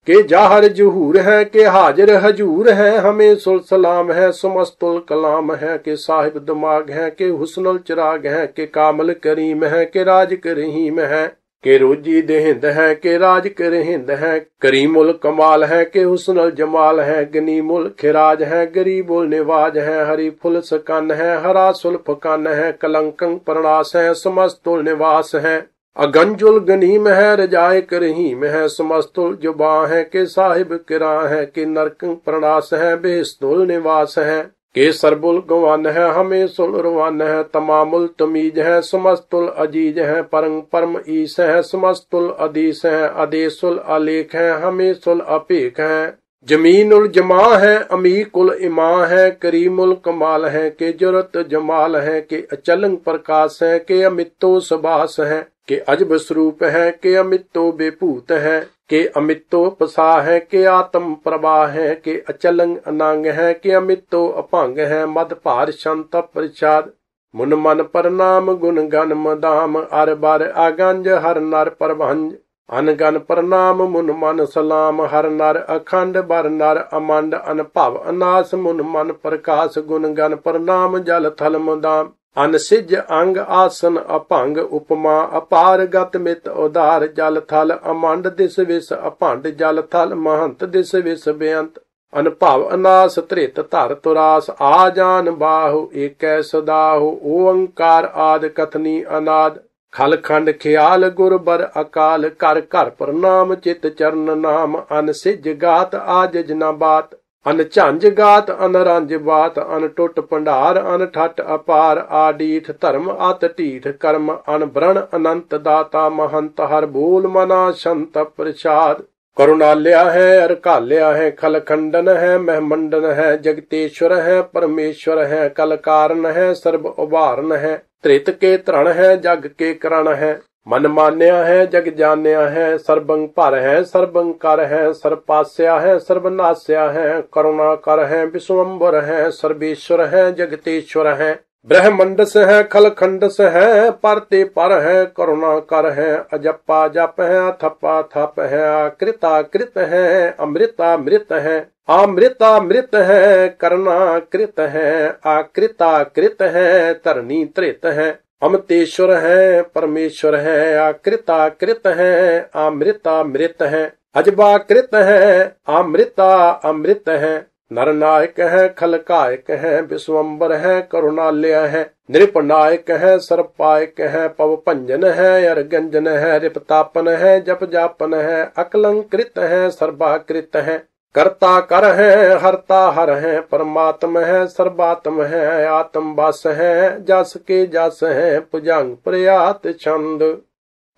के जाहर जुहूर है के हाजिर हजूर है हमें सुल सलाम है सुमस्तुल कलाम है के साहिब दिमाग है के हुस्नुल चिराग है के कामल करीम है के राज करहीम है के रोजी देहिंद है के राज करहिंद है करीमुल कमाल है के हुस्नुल जमाल है गनीमुल खिराज है गरीबुल निवाज है हरी फुल सकन है हरा सुल्फ कन है कलंकं प्रणास है समस्तुल निवास है अगंजुल गनीम है रजाए करहीम है समस्तुल जुबा है के साहिब किरा है के नरकं प्रणास है बेस्तुल निवास है के सरबुल गवान है हमेशुल रुवान है तमामुल तमीज है समस्तुल अजीज है परंग परम ईस है समस्तुल अदीस है अदेसुल अलेख है हमेशुल अपेख है जमीनुल जमा है अमीकुल इमा है करीमुल कमाल है के जुरत जमाल है के अचलंग प्रकाश है के अमितो सबास है के अजब स्वरूप है के अमितो बेपूत है के अमितो पसा है के आत्म प्रभा है के अचलंग अनांग है के अमितो अभंग है मद भार शांत प्रसाद मुन मन परनाम गुण गन मदाम अर बार आगंज हर नर परभंज अनगन प्रणाम मुन मन सलाम हर नर अखंड बर नर अमंड अनभव अनास मुन मन प्रकाश गुण गन प्रणाम जल थल मुदाम अनसिज अंग आसन अभंग उपमा अपार गत मित उदार जल थल अमंड दिस विस अभंड जल थल महंत दिस विस बेअंत अनभव अनास त्रित धर तुरास आ जान बाहु एक सदाहु ओंकार आद कथनी अनाद खल खंड ख्याल गुर बर अकाल, कर कर प्रणाम चित चरण नाम। अन सिज गात आजज न बात, अन झांझ गात अन रंज बात। अन टुट भंडार अन ठट अपार, आडीठ धर्म अत ढीठ कर्म। अन ब्रण अनंत दाता महंत, हर बोल मना संत प्रसाद। करुणाल्या है अरकाल्या है, खल खंडन है महमंडन है। जगतेश्वर है परमेश्वर है, कल कारण है सर्व उभारन है। त्रित के तरण है जग के करण है, मन मान्या है जग जान्या है। सर्वंग पर है सर्वंग कर है, सर्वपास्या है सर्वनास्या है। करुणा कर है विश्वम्बर है, सर्वेश्वर है जगतेश्वर है। ब्रह्मंडस है खल खंडस है, परते पर है करुणा कर है। अजप्पा जप है अथप्पा थप है, आकृता कृत है अमृता मृत है। अमृता मृत है करना कृत है, आकृता कृत है तरनी त्रित है। अमृतेश्वर है परमेश्वर है, आकृता कृत है अमृता मृत है। अजबा कृत है अमृता अमृत है। नरनायक है खलकायक है, विश्वम्बर है करुणालय है। नृपनायक है सर्वपायक है, पव पंजन है अरगंजन है। रिपतापन है जप जापन है, अकलंकृत है सर्वाकृत है। कर्ता कर है हरता हर है, परमात्म है सर्वात्म है। आत्म वास है जस के जस है, भुजंग प्रयात छंद।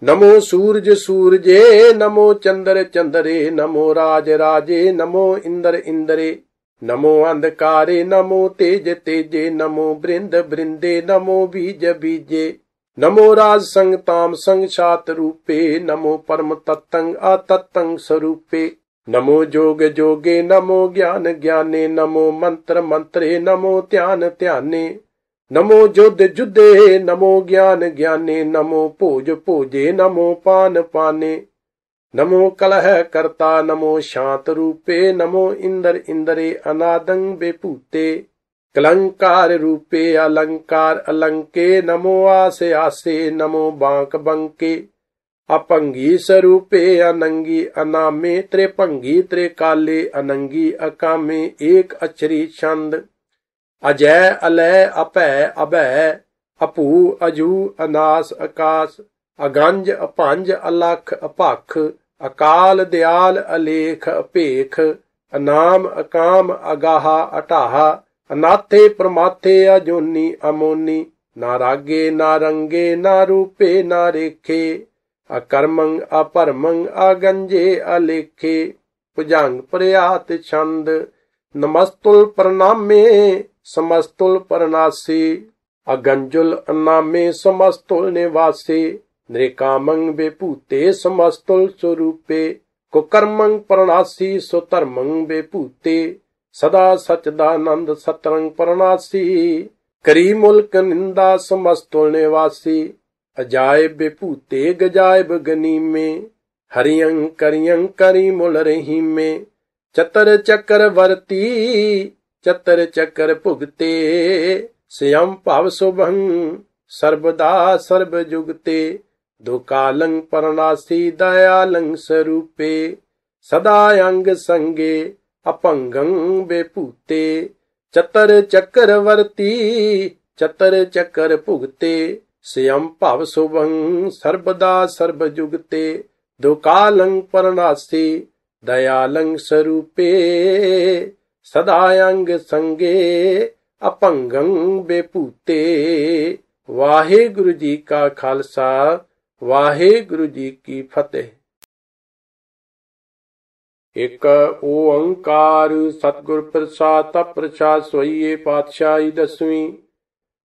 नमो सूरज सूरजे, नमो चंद्र चंद्रे। नमो राज राजे, नमो इंद्र इंद्रे। नमो अंधकारे, नमो तेज तेजे। नमो बृंद बृंदे, नमो बीज बीजे। नमो राज संग ताम संग सात रूपे, नमो परम तत्तंग अतत्तंग स्वरूपे। नमो जोग जोगे, नमो ज्ञान ज्ञाने। नमो मंत्र मंत्रे, नमो ध्यान ध्याने। नमो जुद्ध जुद्धे, नमो ज्ञान ज्ञाने। नमो भोज भोजे, नमो पान पाने। नमो कलह करता, नमो शांत रूपे। नमो इंद्र इंद्रे, अनादंग बेपूते। कलंकार रूपे, अलंकार अलंके। नमो आसे आसे, नमो बांक बंके। अपंगी स्वरूपे, अनंगी अनामे। त्रिभंगी त्रिकाले, अनंगी अकामे। एक अक्षरी छंद। अजय अलय अपय अभय, अपू अजू अनास आकाश। अगंज अपंज अलख अपख, अकाल दयाल अलेख अपेख। अनाम अकाम अगाहा अटाहा, अनाथे प्रमाथे अजोनी अमोनी। ना रागे ना रंगे, ना रूपे ना रेखे। अकर्मंग अपरमंग, अगंजे अलेखे। भुजंग प्रयात छंद। नमस्तुल प्रणामे, समस्तुल परनासी। अगंजुल अनामे, समस्तुल निवासी। नृकामंग बेपूते, समस्तुल स्वरूपे। कुकर्मंग परनासी, सुधर्मंग बेपूते। सदा सचदानंद सतरंग परनासी। करी मुल्क निंदा, समस्तुल निवासी। अजायब बेपूते, गजायब गनी में। हरियंग करियंग करी मुल रही में। चतर चक्र वर्ती, चतर चक्र भुगते। स्वयं भाव शुभंग, सर्वदा सर्व जुगते। दो कालंग परनासी, दयालंग स्वरूपे। सदा अंग संगे, अपंगंग बेपूते। चतर चक्र वर्ती, चतर चक्र भुगते। स्वयं भाव शुभंग, सर्वदा सर्व जुगते। दो कालंग परनासी, दयालंग स्वरूपे। सदा अंग संगे, अपंगंग बेपूते। वाहेगुरु जी का खालसा, वाहेगुरु जी की फतेह। एक ओंकार सतगुर प्रसाद, तप प्रसाद सोइए पातशाही दसवीं।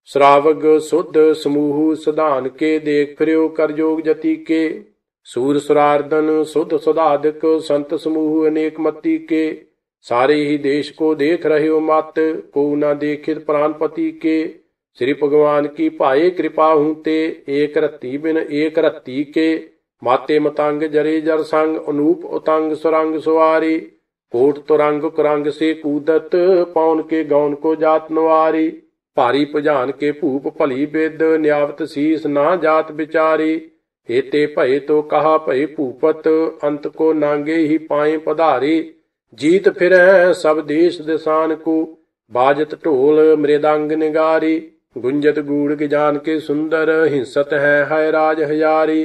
श्रावग शुद्ध समूह सदान के, देख फिर्यो कर जोग जति के। सूर सुरार्दन शुद्ध सुधाधिक, संत समूह अनेक मति के। सारे ही देश को देख रहे हो मत, को न देखित प्राणपति के। श्री भगवान की पाए कृपा हूते, एक रत्ती बिन एक रत्ती के। माते मतंग जरे जर संग, अनूप उतंग सुरंग सुवारी। कोट तुरंग कुरंग से कूदत, पौन के गौन को जात नवारी। भारी पुजान के भूप भली बिद, न्यावत शीस ना जात बिचारी। हेते भय तो कहा भय भूपत, अंत को नांगे ही पाए पधारी। जीत फिर सब देश दिशान को, बाजत ढोल मृदंग निगारी। गुंजत गूढ़ के जान के सुंदर, हिंसत है राज हजारी।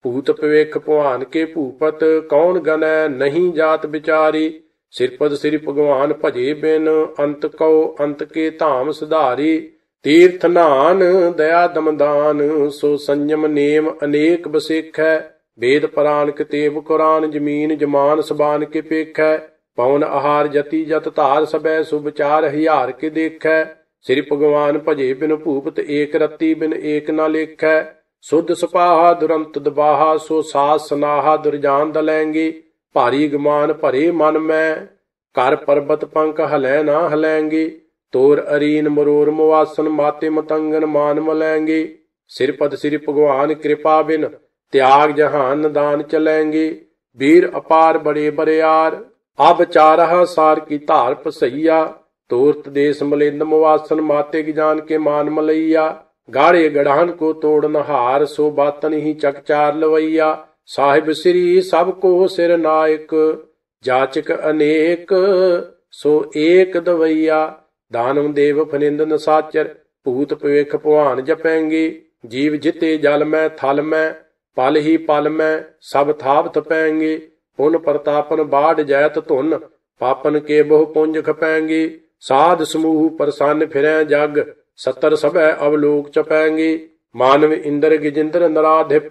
पूत पवेख पुआन के भूपत, कौन गनै नहीं जात बिचारी। सिरपद सिर भगवान भजे बिन, अंत कौ अंत के धाम सुधारी। तीर्थ नान दया दमदान, सो संयम नेम अनेक बसेखै। वेद पुराण कितेब कुरान, जमीन जमान सबान के पेखै। पवन आहार जति जत धार, सबै सुविचार हियार के देखै। श्री भगवान भजे बिन भूपत, एक रति बिन एक न लेखै। शुद्ध सपाहा दुरंत दबाहा, सो सास सनाहा दुर्जान दलैंगे। भारी गमान भरे मन में, कर पर्वत पंख हलै न हलैंगे। तोर अरीन मरोर मुआसन, माते मतंगन मान मलैंगे। सिरपद श्री भगवान कृपा बिन, त्याग जहान दान चलेंगे। वीर अपार बड़े बड़ेयार, अब चारहा सार की धार पसैया। तोर्त देश मलिंद मुआसन, माते जान के मान मलैया। गाड़े गढ़ान को तोड़ नहार, सो बातन ही चकचार लवैया। साहिब श्री सबको सिर नायक, जाचक अनेक सो एक दवैया। दानव देव फनिंद नसाचर, भूत पवेख पुआन जपेंगे। जीव जिते जल में थल में, पल ही पल में सब थाप थपेंगे। पुन प्रतापन बाढ़ जैत धुन, पापन के बहु पुंज खपेंगे। साध समूह प्रसन्न फिरें जग, सत्तर सबै अवलोक चपेंगे। मानव इंद्र गिजिंद्र नराधिप,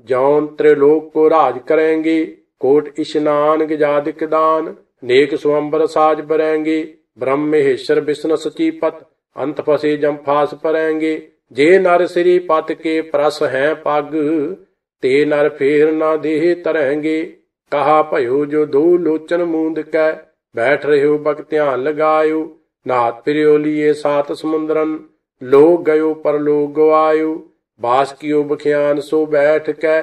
जौन त्रिलोक को राज करेंगे। कोट इशनान गिजादिक दान, नेक स्वंबर साज बरेंगे। ब्रह्म महेश्वर विष्णु सचीपत, अंत फसे जम्फास परेंगे। जे नर श्री पत के प्रस हैं पग, ते नर फेर न देह तरेंगे। कहा भयो जो दो लोचन मूंद कै, बैठ रहो बक ध्यान लगायो। नाथ फिरियो लिए सात समुद्रन, लोग गयो पर लोग गवायो। बास कियो बखियान सो बैठ कै,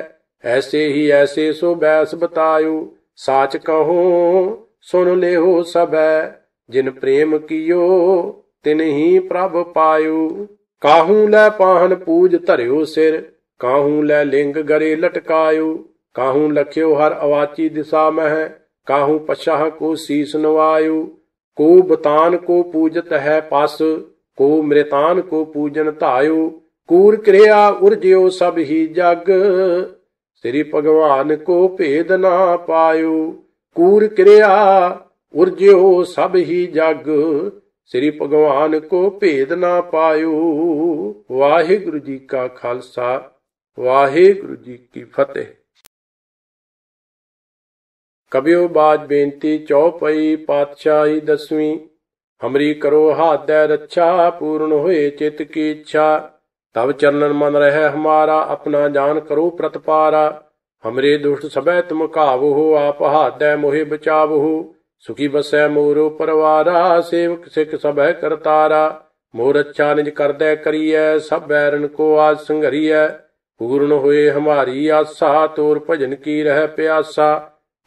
ऐसे ही ऐसे सो बैस बतायो। साच कहो सुन ले हो सबै, जिन प्रेम कियो तिन ही प्रभ पायो। काहू लै पाहन पूज धरियो सिर, काहू लै लिंग गरे लटकायो। काहू लख्यो हर अवाची दिशा मह, काहू पछाह को शीस नवायो। को बतान को पूजत है पास, को मृतान को पूजन धायो। कूर क्रिया उर्ज्यो सब ही जग, श्री भगवान को भेद ना पायो। कूर क्रिया उर्ज्यो सब ही जग, श्री भगवान को भेद ना पायो। वाहिगुरु जी का खालसा, वाहिगुरु जी की फतेह। कबियो बाज बेनती चौपई पातशाही दसवीं। हमरी करो हाथ दे रक्षा, पूर्ण होए चित की इच्छा। तब चरणन मन रहे हमारा, अपना जान करो प्रतपारा। हमरे दुष्ट सबै तुम काबू हो, आप हाथ दे मोहे बचाव हो। सुखी बसै मोरो परवारा, सेवक सिख सबै करतारा। मोर अच्छा निज कर दे करिए, सब बैरन को आज संघरिए। पूर्ण होए हमारी आशा, तोर भजन की रह प्यासा।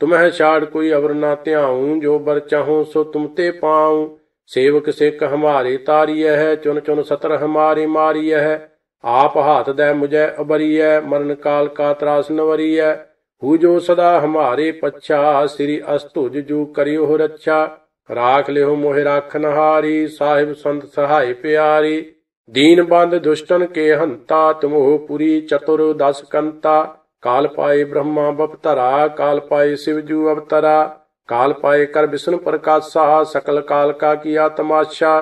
तुम्हें छाड़ कोई अवर ना त्याऊं, जो बर चाहूं सो तुम ते पाऊं। सेवक सिख हमारे तारिय है, चुन चुन सतर हमारे मारिय है। आप हाथ दे मुझे अबरिय, मरण काल का त्रास नवरिय। हु जो सदा हमारे पच्छा, श्री अस्तुज जू करियो हो रक्षा। राख ले हो मोहि राखन हारी, साहिब संत सहाय प्यारी। दीन बंद दुष्टन के हंता, तुम हो पुरी चतुर दस कंता। काल पाए ब्रह्मा बपतरा, काल पाए शिवजू अवतरा। काल पाए कर विष्णु प्रकाशा, सकल काल का किया तमाशा।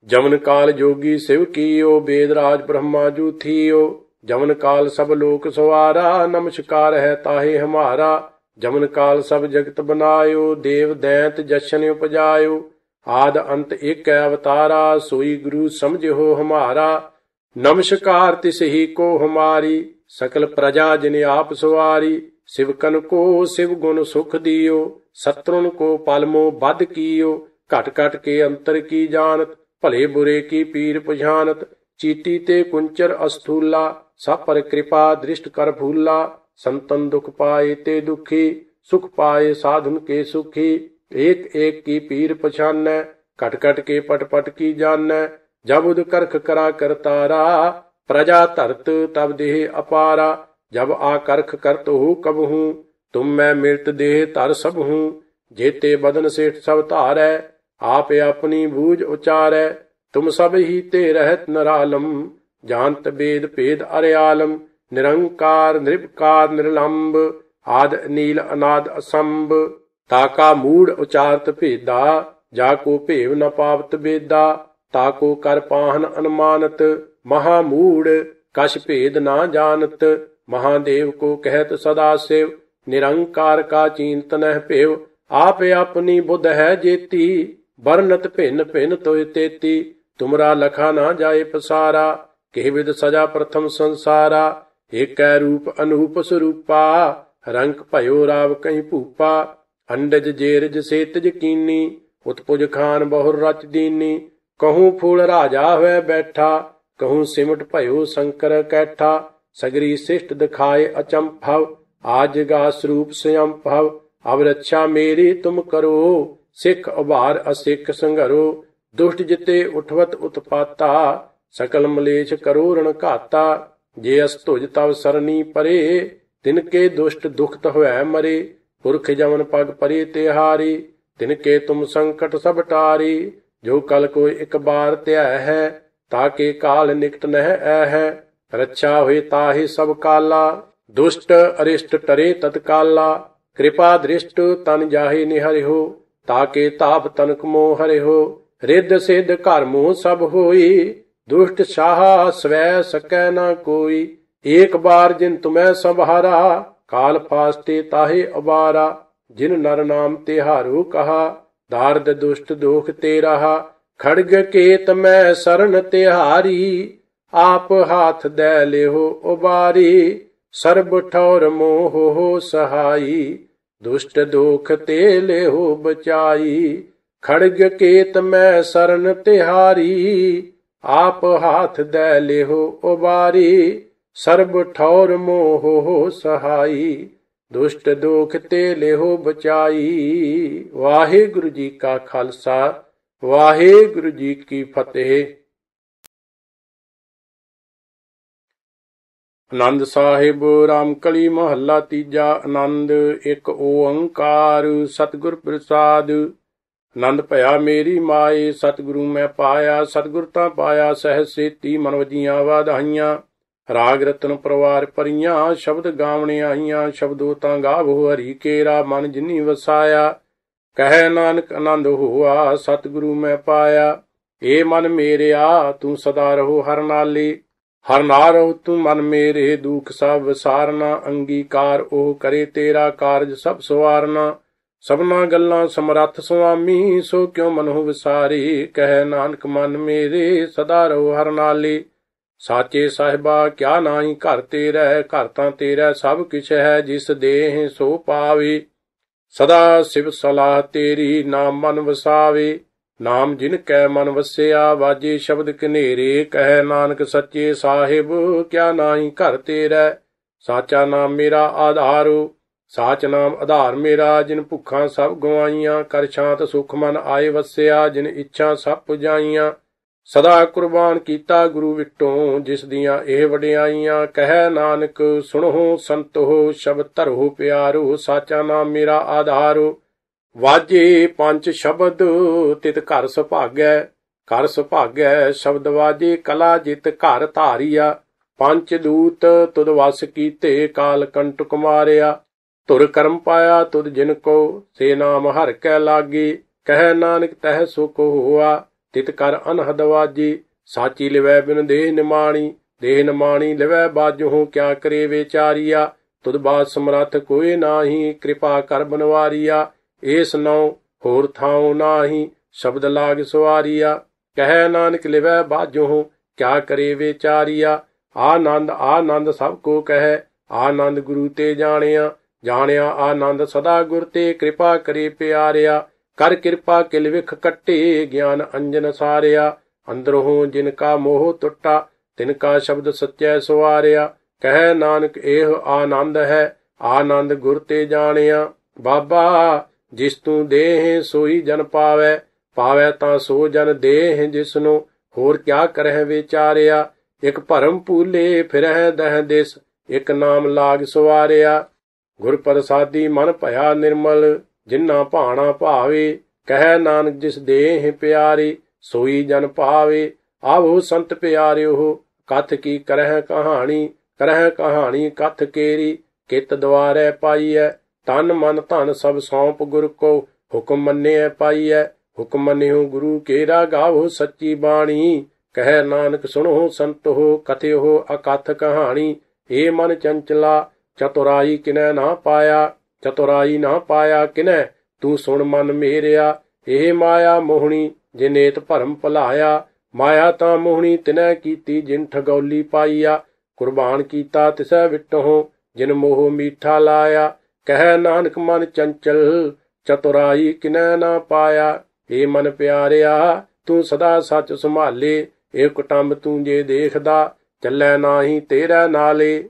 जमन काल जोगी शिव कियो, वेदराज ब्रह्मा जू थियो। जमन काल सब लोक सवारा, नमस्कार है ताहे हमारा। जमन काल सब जगत बनायो, देव दैंत जशन उपजायो। आद अंत एक अवतारा, सोई गुरु समझ हो हमारा। नमस्कार तिस ही को हमारी, सकल प्रजा जिने आप सवारी। शिवकन को शिव गुण सुख दियो, शत्रुन को पालमो बद कियो। घट घट के अंतर की जानत, भले बुरे की पीर पछानत। चीटी ते कुंचर अस्थूला, सब पर कृपा दृष्ट कर भूला। संतन दुख पाए ते दुखी, सुख पाए साधुन के सुखी। एक एक की पीर पछान, घट घट के पट पट की जान। जब उद करख करा करतारा, प्रजा धरत तब देह अपारा। जब आकर्ख करत हो कब हूँ, तुम मैं मृत देह धर सब हूँ। जेते बदन सेठ सब धारै, आप अपनी बूझ उचारै। तुम सब ही ते रहत नरालम, जानत वेद भेद अर्यालम। निरंकार निर्विकार निर्लंब, आद नील अनाद असंभ। ताका मूड उचारत भेदा, जाको भेव न पावत बेदा। ताको कर पाहन अनुमानत, महामूड कछ भेद ना जानत। महादेव को कहत सदा शिव, निरंकार का चींत नह पेव। आप अपनी बुध है जेती, बरनत भिन्न भिन्न तोय तेती। तुमरा लखा ना जाए पसारा, केह विद सजा प्रथम संसारा। एक रूप अनूप स्वरूपा, रंक भयो राव कहीं भूपा। अंडज जेरज सेतज कीनी, उत्पुज खान बहुर रच दीनी। कहूँ फूल राजा हुए बैठा, कहूँ सिमट भयो शंकर कैठा। सगरी शिष्ट दिखाए अचंभव, आज गा स्वरूप स्वयं भव। अब रक्षा मेरी तुम करो, सिख उबार असिख संघरो। दुष्ट जिते उठवत उत्पाता, सकल मलेश करो रण घाता। जे अस तुझ तव सरनी परे, तिनके दुष्ट दुखत हुए मरे। पुरख जमन पग परे तिहारी, तिनके तुम संकट सब टारी। जो कल को एक बार त्या है, ताके काल निकट नह है। रक्षा हुए ताहि सब काला, दुष्ट अरिष्ट टरे तत्काला। कृपा दृष्ट तन जाहि निहरिहो, ताके ताप तनक मोह हरिहो। रिद्ध सिद्ध घर मोह सब होई, दुष्ट शाह स्वै सकै न कोई। एक बार जिन तुम्हें संभारा, काल फास्ते ताहे अबारा। जिन नर नाम तिहारो कहा, दार्द दुष्ट दोख ते रहा। खड़ग केत में शरण तिहारी, आप हाथ दे लेहो उबारी। सर्ब ठौर मोह हो सहाई, दुष्ट दोख ते लेहो बचाई। खड़ग केत में शरण तिहारी, आप हाथ दे लेहो उबारी। सर्ब ठौर मोह हो सहाई, दुष्ट दोख ते लेहो बचाई। वाहिगुरु जी का खालसा, वाहिगुरु जी की फतेह। आनंद साहिब रामकली महला तीजा। आनंद एक ओंकार सतगुर प्रसाद। आनंद भया मेरी माए, सतगुरु मैं पाया। सतगुर ता पाया सहज सेती, मन वजियां वाधाइयां। राग रतन परवार परियां, शब्द गावने आईयां। शब्दो तां गावो हरि केरा, मन जिनी वसाया। कह नानक आनंद होआ, सतगुरु मैं पाया। ए मन मेरेया, तू सदा रहो हर नाले। हर नारो तू मन मेरे, दुख सब विसारना। अंगीकार ओह करे तेरा, कारज सब सवारना। सबना गल्लां समरथ स्वामी, सो क्यों मनहु विसारी। कह नानक मन मेरे, सदा रहो हर नाले। साचे साहिबा क्या नाई घर तेरा, घर तां तेरा सब किछ है। जिस देह सो पावे, सदा शिव सलाह तेरी, नाम मन वसावे। नाम जिन कै मन वसिया, वाजे शब्द कनेरे। कह नानक सच्चे साहिब क्या नाई घर तेरा। साचा नाम मेरा आधारो, साच नाम आधार मेरा। जिन भुखां सब गवाईयां, कर शांत सुख मन आए वसिया। जिन इच्छा सब पुजाईयां, सदा कुर्बान कीता गुरु विटों। जिस दियां ਇਹ ਵਡਿਆਈਆਂ, ਕਹਿ ਨਾਨਕ ਸੁਣੋ ਸੰਤੋ। ਸ਼ਬਦ ਧਰੋ ਪਿਆਰੋ, ਸਾਚਾ ਨਾਮ ਮੇਰਾ ਆਧਾਰੋ। ਵਾਜੇ ਪੰਜ ਸ਼ਬਦ ਤਿਤ ਘਰ ਸੁਭਾਗੈ, ਘਰ ਸੁਭਾਗੈ ਸ਼ਬਦ ਵਾਜੇ। ਕਲਾ ਜਿਤ ਘਰ ਧਾਰੀਆ, ਪੰਜ ਦੂਤ ਤੁਧ ਵਸ ਕੀਤੇ। ਕਾਲ ਕੰਟਕ ਮਾਰਿਆ, ਧੁਰ ਕਰਮ ਪਾਇਆ ਤੁਧ ਜਿਨ ਕੋ। ਸੇ ਨਾਮ ਹਰ ਕੈ ਲਾਗੇ, ਕਹਿ ਨਾਨਕ ਤਹਿ ਸੁਖ ਹੋਆ। ਤਿਤ ਕਰ ਅਨਹਦ ਵਾਜੀ, ਸਾਚੀ ਲਿਵੈ ਬਿਨ ਦੇਹ ਨਿਮਾਣੀ। ਦੇਹ ਨਿਮਾਣੀ ਲਿਵੈ ਬਾਜਹੁ, ਕਿਆ ਕਰੇ ਵਿਚਾਰੀਆ। ਤੁਧ ਬਾਤ ਸਮਰੱਥ ਕੋਇ ਨਾਹੀ, ਕਿਰਪਾ ਕਰ ਬਨਵਾਰੀਆ। ਏਸ ਨਉ ਹੋਰ ਥਾਉ ਨਾਹੀ, ਸ਼ਬਦ ਲਾਗ ਸਵਾਰੀਆ। ਕਹਿ ਨਾਨਕ ਲਿਵੈ ਬਾਜਹੁ, ਕਿਆ ਕਰੇ ਵਿਚਾਰੀਆ। ਆਨੰਦ ਆਨੰਦ ਸਭ ਕੋ ਕਹਿ, ਆਨੰਦ ਗੁਰੂ ਤੇ ਜਾਣਿਆ। ਜਾਣਿਆ ਆਨੰਦ ਸਦਾ ਗੁਰ ਤੇ, ਕਿਰਪਾ ਕਰੇ ਪਿਆਰਿਆ। ਕਰ ਕਿਰਪਾ ਕਿਲ ਵਿਖ ਕੱਟੇ, ਗਿਆਨ ਅੰਜਨ ਸਾਰਿਆ। ਅੰਦਰੋਂ ਜਿਨ ਕਾ ਮੋਹ ਟੁੱਟਾ, ਤਿਨ ਕਾ ਸ਼ਬਦ ਸੱਚੈ ਸਵਾਰਿਆ। ਕਹਿ ਨਾਨਕ ਇਹ ਆਨੰਦ ਹੈ, ਆਨੰਦ ਗੁਰ ਤੇ ਜਾਣਿਆ। ਬਾਬਾ ਜਿਸ ਤੂੰ ਦੇਹ ਸੋਈ ਜਨ ਪਾਵੈ, ਪਾਵੈ ਤਾਂ ਸੋ ਜਨ ਦੇਹ ਜਿਸਨੂੰ। ਹੋਰ ਕਿਆ ਕਰਹਿ ਵਿਚਾਰਿਆ। ਇਕ ਭਰਮ ਭੂਲੇ ਫਿਰਹਿ ਦਹ ਦਿਸ, ਇਕ ਨਾਮ ਲਾਗ ਸਵਾਰਿਆ। ਗੁਰ ਪ੍ਰਸਾਦੀ ਮਨ ਭਇਆ ਨਿਰਮਲ, ਜਿਨਾ ਭਾਣਾ ਭਾਵੇ। ਕਹਿ ਨਾਨਕ ਜਿਸ ਦੇਹ ਪਿਆਰੇ, सोई जन पावे। आवो संत प्यारियो कथ की करह कहानी कथ केरी। कित द्वारे पाईऐ तन मन धन सब सौंप गुर को। हुक्म मन्ने पाईऐ हुक्म मन्यो गुरु केरा। गावो सच्ची बाणी कह नानक सुनो संत हो। कथे हो अकथ कहानी ए मन चंचला। चतुराई किनै ना पाया किनै। तू सुन मन मेरिया ਇਹ ਮਾਇਆ ਮੋਹਣੀ ਜਿਨੇਤ ਭਰਮ ਭੁਲਾਇਆ। ਮਾਇਆ ਤਾਂ ਮੋਹਣੀ ਤਿਨੈ ਕੀਤੀ ਜਿਨ ਠਗੌਲੀ ਪਾਈਆ। ਕੁਰਬਾਨ ਕੀਤਾ ਤਿਸੈ ਵਿਟਹੁ ਜਿਨ ਮੋਹ ਮੀਠਾ ਲਾਇਆ। ਕਹਿ ਨਾਨਕ ਮਨ ਚੰਚਲ ਚਤੁਰਾਈ ਕਿਨੈ ਨਾ ਪਾਇਆ। ਏ ਮਨ ਪਿਆਰਿਆ ਤੂੰ ਸਦਾ ਸੱਚ ਸੰਭਾਲੇ। ਇਹ ਕੁਟੰਬ ਤੂੰ ਜੇ ਦੇਖਦਾ ਚੱਲੈ ਨਾਹੀ ਤੇਰੇ ਨਾਲੇ।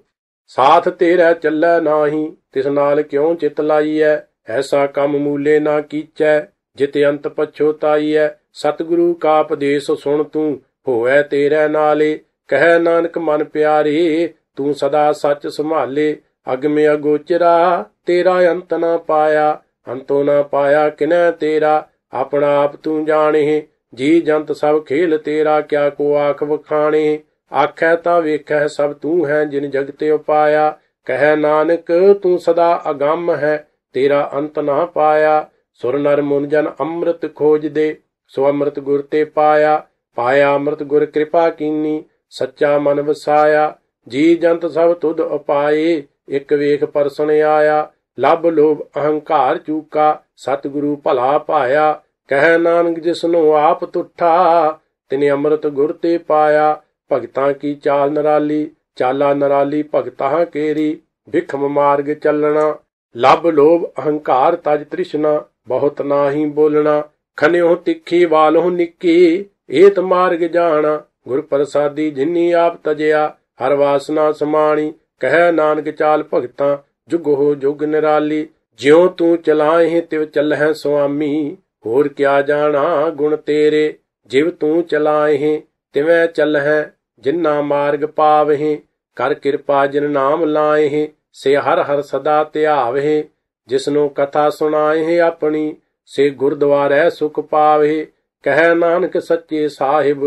ਸਾਥ ਤੇਰਾ ਚੱਲੈ ਨਾਹੀ ਤਿਸ ਨਾਲ ਕਿਉਂ ਚਿਤ ਲਾਈਐ। ਐਸਾ ਕੰਮ ਮੂਲੇ ਨਾ ਕੀਚੈ ਜਿਤ ਅੰਤ ਪਛੋਤਾਈਐ। ਸਤਿਗੁਰੂ ਕਾ ਉਪਦੇਸ਼ ਸੁਣ ਤੂੰ ਹੋਵੈ ਤੇਰੇ ਨਾਲੇ। ਕਹਿ ਨਾਨਕ ਮਨ ਪਿਆਰੇ ਤੂੰ ਸਦਾ ਸੱਚ ਸੰਭਾਲੇ। ਅਗਮੇ ਅਗੋਚਰਾ ਤੇਰਾ ਅੰਤ ਨਾ ਪਾਇਆ। ਅੰਤੋ ਨਾ ਪਾਇਆ ਕਿਨੈ ਤੇਰਾ। ਆਪਣਾ ਆਪ ਤੂੰ ਜਾਣੇ ਜੀ ਜੰਤ ਸਭ ਖੇਲ ਤੇਰਾ। ਕਿਆ ਕੋ ਆਖ ਵਖਾਣੇ ਆਖੈ ਤਾਂ ਵੇਖੈ ਸਭ ਤੂੰ ਹੈ ਜਿਨ ਜਗਤੇ ਉਪਾਇਆ। ਕਹਿ ਨਾਨਕ ਤੂੰ ਸਦਾ ਅਗੰਮ ਹੈ ਤੇਰਾ ਅੰਤ ਨਾ ਪਾਇਆ। ਸੁਰ ਨਰ ਮੁਨ ਜਨ ਅੰਮ੍ਰਿਤ ਖੋਜਦੇ ਸੋ ਅੰਮ੍ਰਿਤ ਗੁਰ ਤੇ ਪਾਇਆ ਅੰਮ੍ਰਿਤ ਗੁਰ ਕਿਰਪਾ ਕੀਨੀ ਸੱਚਾ ਮਨ ਵਸਾਇਆ। ਜੀ ਜੰਤ ਸਭ ਤੁਧ ਉਪਾਏ ਇੱਕ ਵੇਖ ਪਰਸਨ ਆਇਆ। ਲੱਭ ਲੋਭ ਅਹੰਕਾਰ ਚੂਕਾ ਸਤਿਗੁਰੂ ਭਲਾ ਪਾਇਆ। ਕਹਿ ਨਾਨਕ ਜਿਸਨੂੰ ਆਪ ਤੁਠਾ ਤਿਨੇ ਅੰਮ੍ਰਿਤ ਗੁਰ ਤੇ ਪਾਇਆ। ਭਗਤਾਂ ਕੀ ਚਾਲਾ ਨਰਾਲੀ ਭਗਤਾਂ ਕੇਰੀ। ਬਿਖਮ ਮਾਰਗ ਚੱਲਣਾ ਲੱਭ ਲੋਭ ਅਹੰਕਾਰ ਤਜ ਤ੍ਰਿਸ਼ਨਾ ਬਹੁਤ ਨਾਹੀ ਬੋਲਣਾ। ਖਨਿਓ ਤਿੱਖੀ ਵਾਲੋਂ ਨਿੱਕੀ ਏਤ ਮਾਰਗ ਜਾਣਾ। ਗੁਰ ਪ੍ਰਸਾਦੀ ਜਿਨੀ ਆਪ ਤਜਿਆ ਹਰ ਵਾਸਨਾ ਸਮਾਣੀ। ਕਹਿ ਨਾਨਕ ਚਾਲ ਭਗਤਾਂ ਜੁਗ ਹੋ ਜੁਗ ਨਿਰਾਲੀ। ਜਿਉ ਤੂੰ ਚਲਾਏ ਤਿਵ ਚੱਲਹਿ ਸੁਆਮੀ ਹੋਰ ਕਿਆ ਜਾਣਾ ਗੁਣ ਤੇਰੇ। ਜਿਵ ਤੂੰ ਚਲਾਏ ਤਿਵੇਂ ਚੱਲਹਿ ਜਿਨਾ ਮਾਰਗ ਪਾਵਹਿ। ਕਰ ਕਿਰਪਾ ਜਿਨ ਨਾਮ ਲਾਏ ਸੇ ਹਰ ਹਰ ਸਦਾ ਧਿਆਵਹਿ। ਜਿਸਨੂੰ ਕਥਾ ਸੁਣਾਏ ਆਪਣੀ ਸੇ ਗੁਰਦੁਆਰੇ ਸੁਖ ਪਾਵੇ। ਕਹਿ ਨਾਨਕ ਸੱਚੇ ਸਾਹਿਬ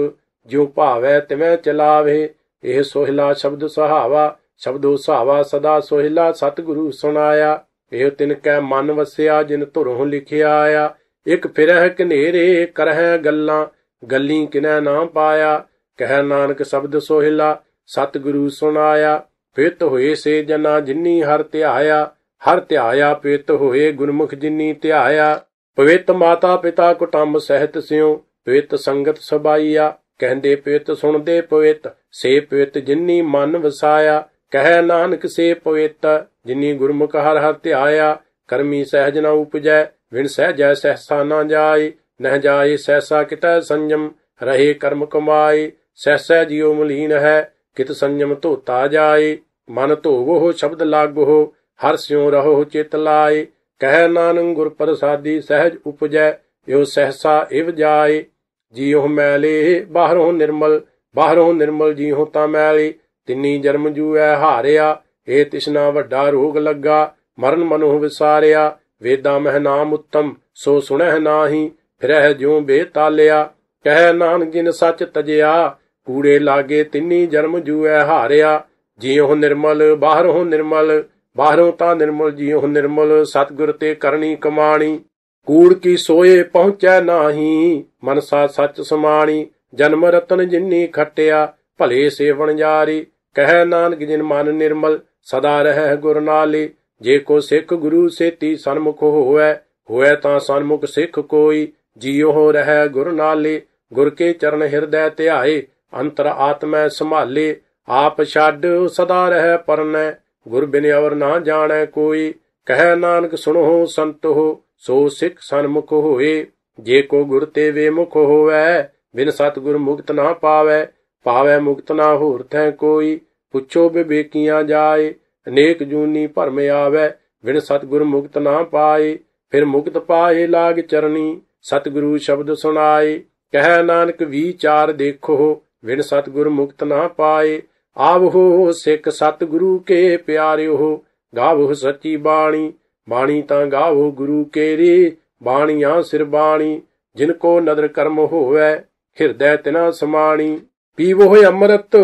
ਜਿਉ ਭਾਵੈ ਤਿਵੇਂ ਚਲਾਵੇ। ਇਹ ਸੋਹਿਲਾ ਸ਼ਬਦ ਸ਼ਬਦੋ ਸੁਹਾਵਾ ਸਦਾ ਸੋਹਿਲਾ ਸਤਿਗੁਰੂ ਸੁਣਾਇਆ। ਇਹ ਤਿਨ ਕੈ ਮਨ ਵਸਿਆ ਜਿਨ ਧੁਰੋਂ ਲਿਖਿਆ ਆਇਆ। ਇੱਕ ਫਿਰਹਿ ਕਨੇਰੇ ਕਰਹਿ ਗੱਲਾਂ ਗੱਲੀ ਕਿਨੈ ਨਾ ਪਾਇਆ। ਕਹਿ ਨਾਨਕ ਸ਼ਬਦ ਸੋਹਿਲਾ ਸਤਿਗੁਰੂ ਸੁਣਾਇਆ। ਪਿਤ ਹੋਏ ਸੇ ਜਨਾ ਜਿਨੀ ਹਰ ਧਿਆਇਆ ਪਿਤ ਹੋਏ ਗੁਰਮੁਖ ਜਿਨੀ ਧਿਆਇਆ। ਪਵਿੱਤ ਮਾਤਾ ਪਿਤਾ ਕੁਟੰਬ ਸਹਿਤ ਸਿਉ ਪਵਿੱਤ ਸੰਗਤ ਸਬਾਈਆ। ਕਹਿੰਦੇ ਪਵਿੱਤ ਸੁਣਦੇ ਪਵਿੱਤ ਸੇ ਪਵਿੱਤ ਜਿਨੀ ਮਨ ਵਸਾਇਆ। ਕਹਿ ਨਾਨਕ ਸੇ ਪਵਿੱਤ ਜਿਨੀ ਗੁਰਮੁਖ ਹਰ ਹਰ ਧਿਆਇਆ। ਕਰਮੀ ਸਹਿਜ ਨ ਉਪਜੈ ਵਿਣ ਸਹਿਜੈ ਸਹਿਸਾ ਨਾ ਜਾਏ। ਨਹਿ ਜਾਏ ਸਹਿਸਾ ਕਿਤੈ ਸੰਜਮ ਰਹੇ ਕਰਮ ਕਮਾਏ। ਸਹਿਸੈ ਜਿਉ ਮਲੀਨ ਹੈ ਕਿਤ ਸੰਜਮ ਧੋਤਾ ਜਾਏ। ਮਨ ਧੋਵੋ ਸ਼ਬਦ ਲਾਗੋ ਹਰ ਸਿਉ ਰਹੋ ਚਿਤ ਲਾਏ। ਕਹਿ ਨਾਨਕ ਗੁਰ ਪ੍ਰਸਾਦੀ ਸਹਿਜ ਉਪਜੈ ਇਹੋ ਸਹਿਸਾ ਇਵ ਜਾਏ। ਜੀਉ ਮੈਲੇ ਬਾਹਰੋਂ ਨਿਰਮਲ ਜੀਉ ਤਾਂ ਮੈਲੇ। ਤਿੰਨੀ ਜਨਮ ਜੂਐ ਹਾਰਿਆ ਇਹ ਤਿਸਨਾ ਵੱਡਾ ਰੋਗ ਲੱਗਾ। ਮਰਨ ਮਨੁ ਵਿਸਾਰਿਆ ਵੇਦਾਂ ਮਹਿ ਨਾਮ ਉੱਤਮ ਸੋ ਸੁਣਹਿ ਨਾਹੀ ਫਿਰਹਿ ਜਿਉ ਬੇਤਾਲਿਆ। ਕਹਿ ਨਾਨਕ ਜਿਨ ਸੱਚ ਤਜਿਆ ਕੂੜੇ ਲਾਗੇ ਤਿੰਨੀ ਜਨਮ ਜੂਐ ਹਾਰਿਆ। ਜੀਉ ਨਿਰਮਲ ਬਾਹਰੋਂ ਤਾਂ ਨਿਰਮਲ ਜੀਉ ਨਿਰਮਲ ਸਤਿਗੁਰ ਤੇ ਕਰਨੀ ਕਮਾਣੀ। ਕੂੜ ਕੀ ਸੋਏ ਪਹੁੰਚੈ ਨਾਹੀ ਮਨਸਾ ਸੱਚ ਸਮਾਣੀ। ਜਨਮ ਰਤਨ ਜਿਨੀ ਖੱਟਿਆ ਭਲੇ ਸੇਵਨ ਜਾਰੀ। ਕਹਿ ਨਾਨਕ ਜਿਨ ਮਨ ਨਿਰਮਲ ਸਦਾ ਰਹਿ ਗੁਰ ਨਾਲੇ। ਜੇ ਕੋ ਸਿੱਖ ਗੁਰੂ ਸੇਤੀ ਸਨਮੁਖ ਹੋਇ ਤਾਂ ਸਨਮੁਖ ਸਿੱਖ ਕੋਈ। ਜੀਉ ਰਹਿ ਗੁਰ ਨਾਲੇ ਗੁਰ ਕੇ ਚਰਨ ਹਿਰਦੈ ਧਿਆਏ। ਅੰਤਰ ਆਤਮੈ ਸੰਭਾਲੇ ਆਪ ਛੱਡ ਸਦਾ ਰਹਿ ਪਰਨੈ। ਗੁਰ ਬਿਨ ਅਵਰ ਨਾ ਜਾਣੈ ਕੋਈ। ਕਹਿ ਨਾਨਕ ਸੁਣੋ ਸੰਤ ਹੋ ਸੋ ਸਿੱਖ ਸਨਮੁਖ ਹੋਏ। ਜੇ ਕੋ ਗੁਰ ਤੇ ਵੇਮੁਖ ਹੋਵੈ ਬਿਨ ਸਤਿਗੁਰ ਮੁਕਤ ਨਾ ਪਾਵੈ ਮੁਕਤ ਨਾ ਹੋਰ ਥੈ ਕੋਈ। ਪੁੱਛੋ ਵਿਵੇਕੀਆਂ ਜਾਏ ਅਨੇਕ ਜੂਨੀ ਭਰਮ ਆਵੈ ਬਿਨ ਸਤਿਗੁਰ ਮੁਕਤ ਨਾ ਪਾਏ। ਫਿਰ ਮੁਕਤ ਪਾਏ ਲਾਗ ਚਰਨੀ ਸਤਿਗੁਰੂ ਸ਼ਬਦ ਸੁਣਾਏ। ਕਹਿ ਨਾਨਕ ਵਿਚਾਰ ਦੇਖੋ ਬਿਨ ਸਤਿਗੁਰ ਮੁਕਤ ਨਾ ਪਾਏ। ਆਵੋ ਸਿੱਖ ਸਤਿਗੁਰੂ ਕੇ ਪਿਆਰਿਓ ਗਾਵੋ ਸੱਚੀ ਬਾਣੀ ਤਾਂ ਗਾਵੋ ਗੁਰੂ ਕੇਰੀ। ਬਾਣੀਆਂ ਸਿਰ ਬਾਣੀ ਜਿਨ ਕੋ ਨਦਰ ਕਰਮ ਹੋਵੈ ਹਿਰਦੈ ਤਿਨਾ ਸਮਾਣੀ। ਪੀਵੋ ਅੰਮ੍ਰਿਤ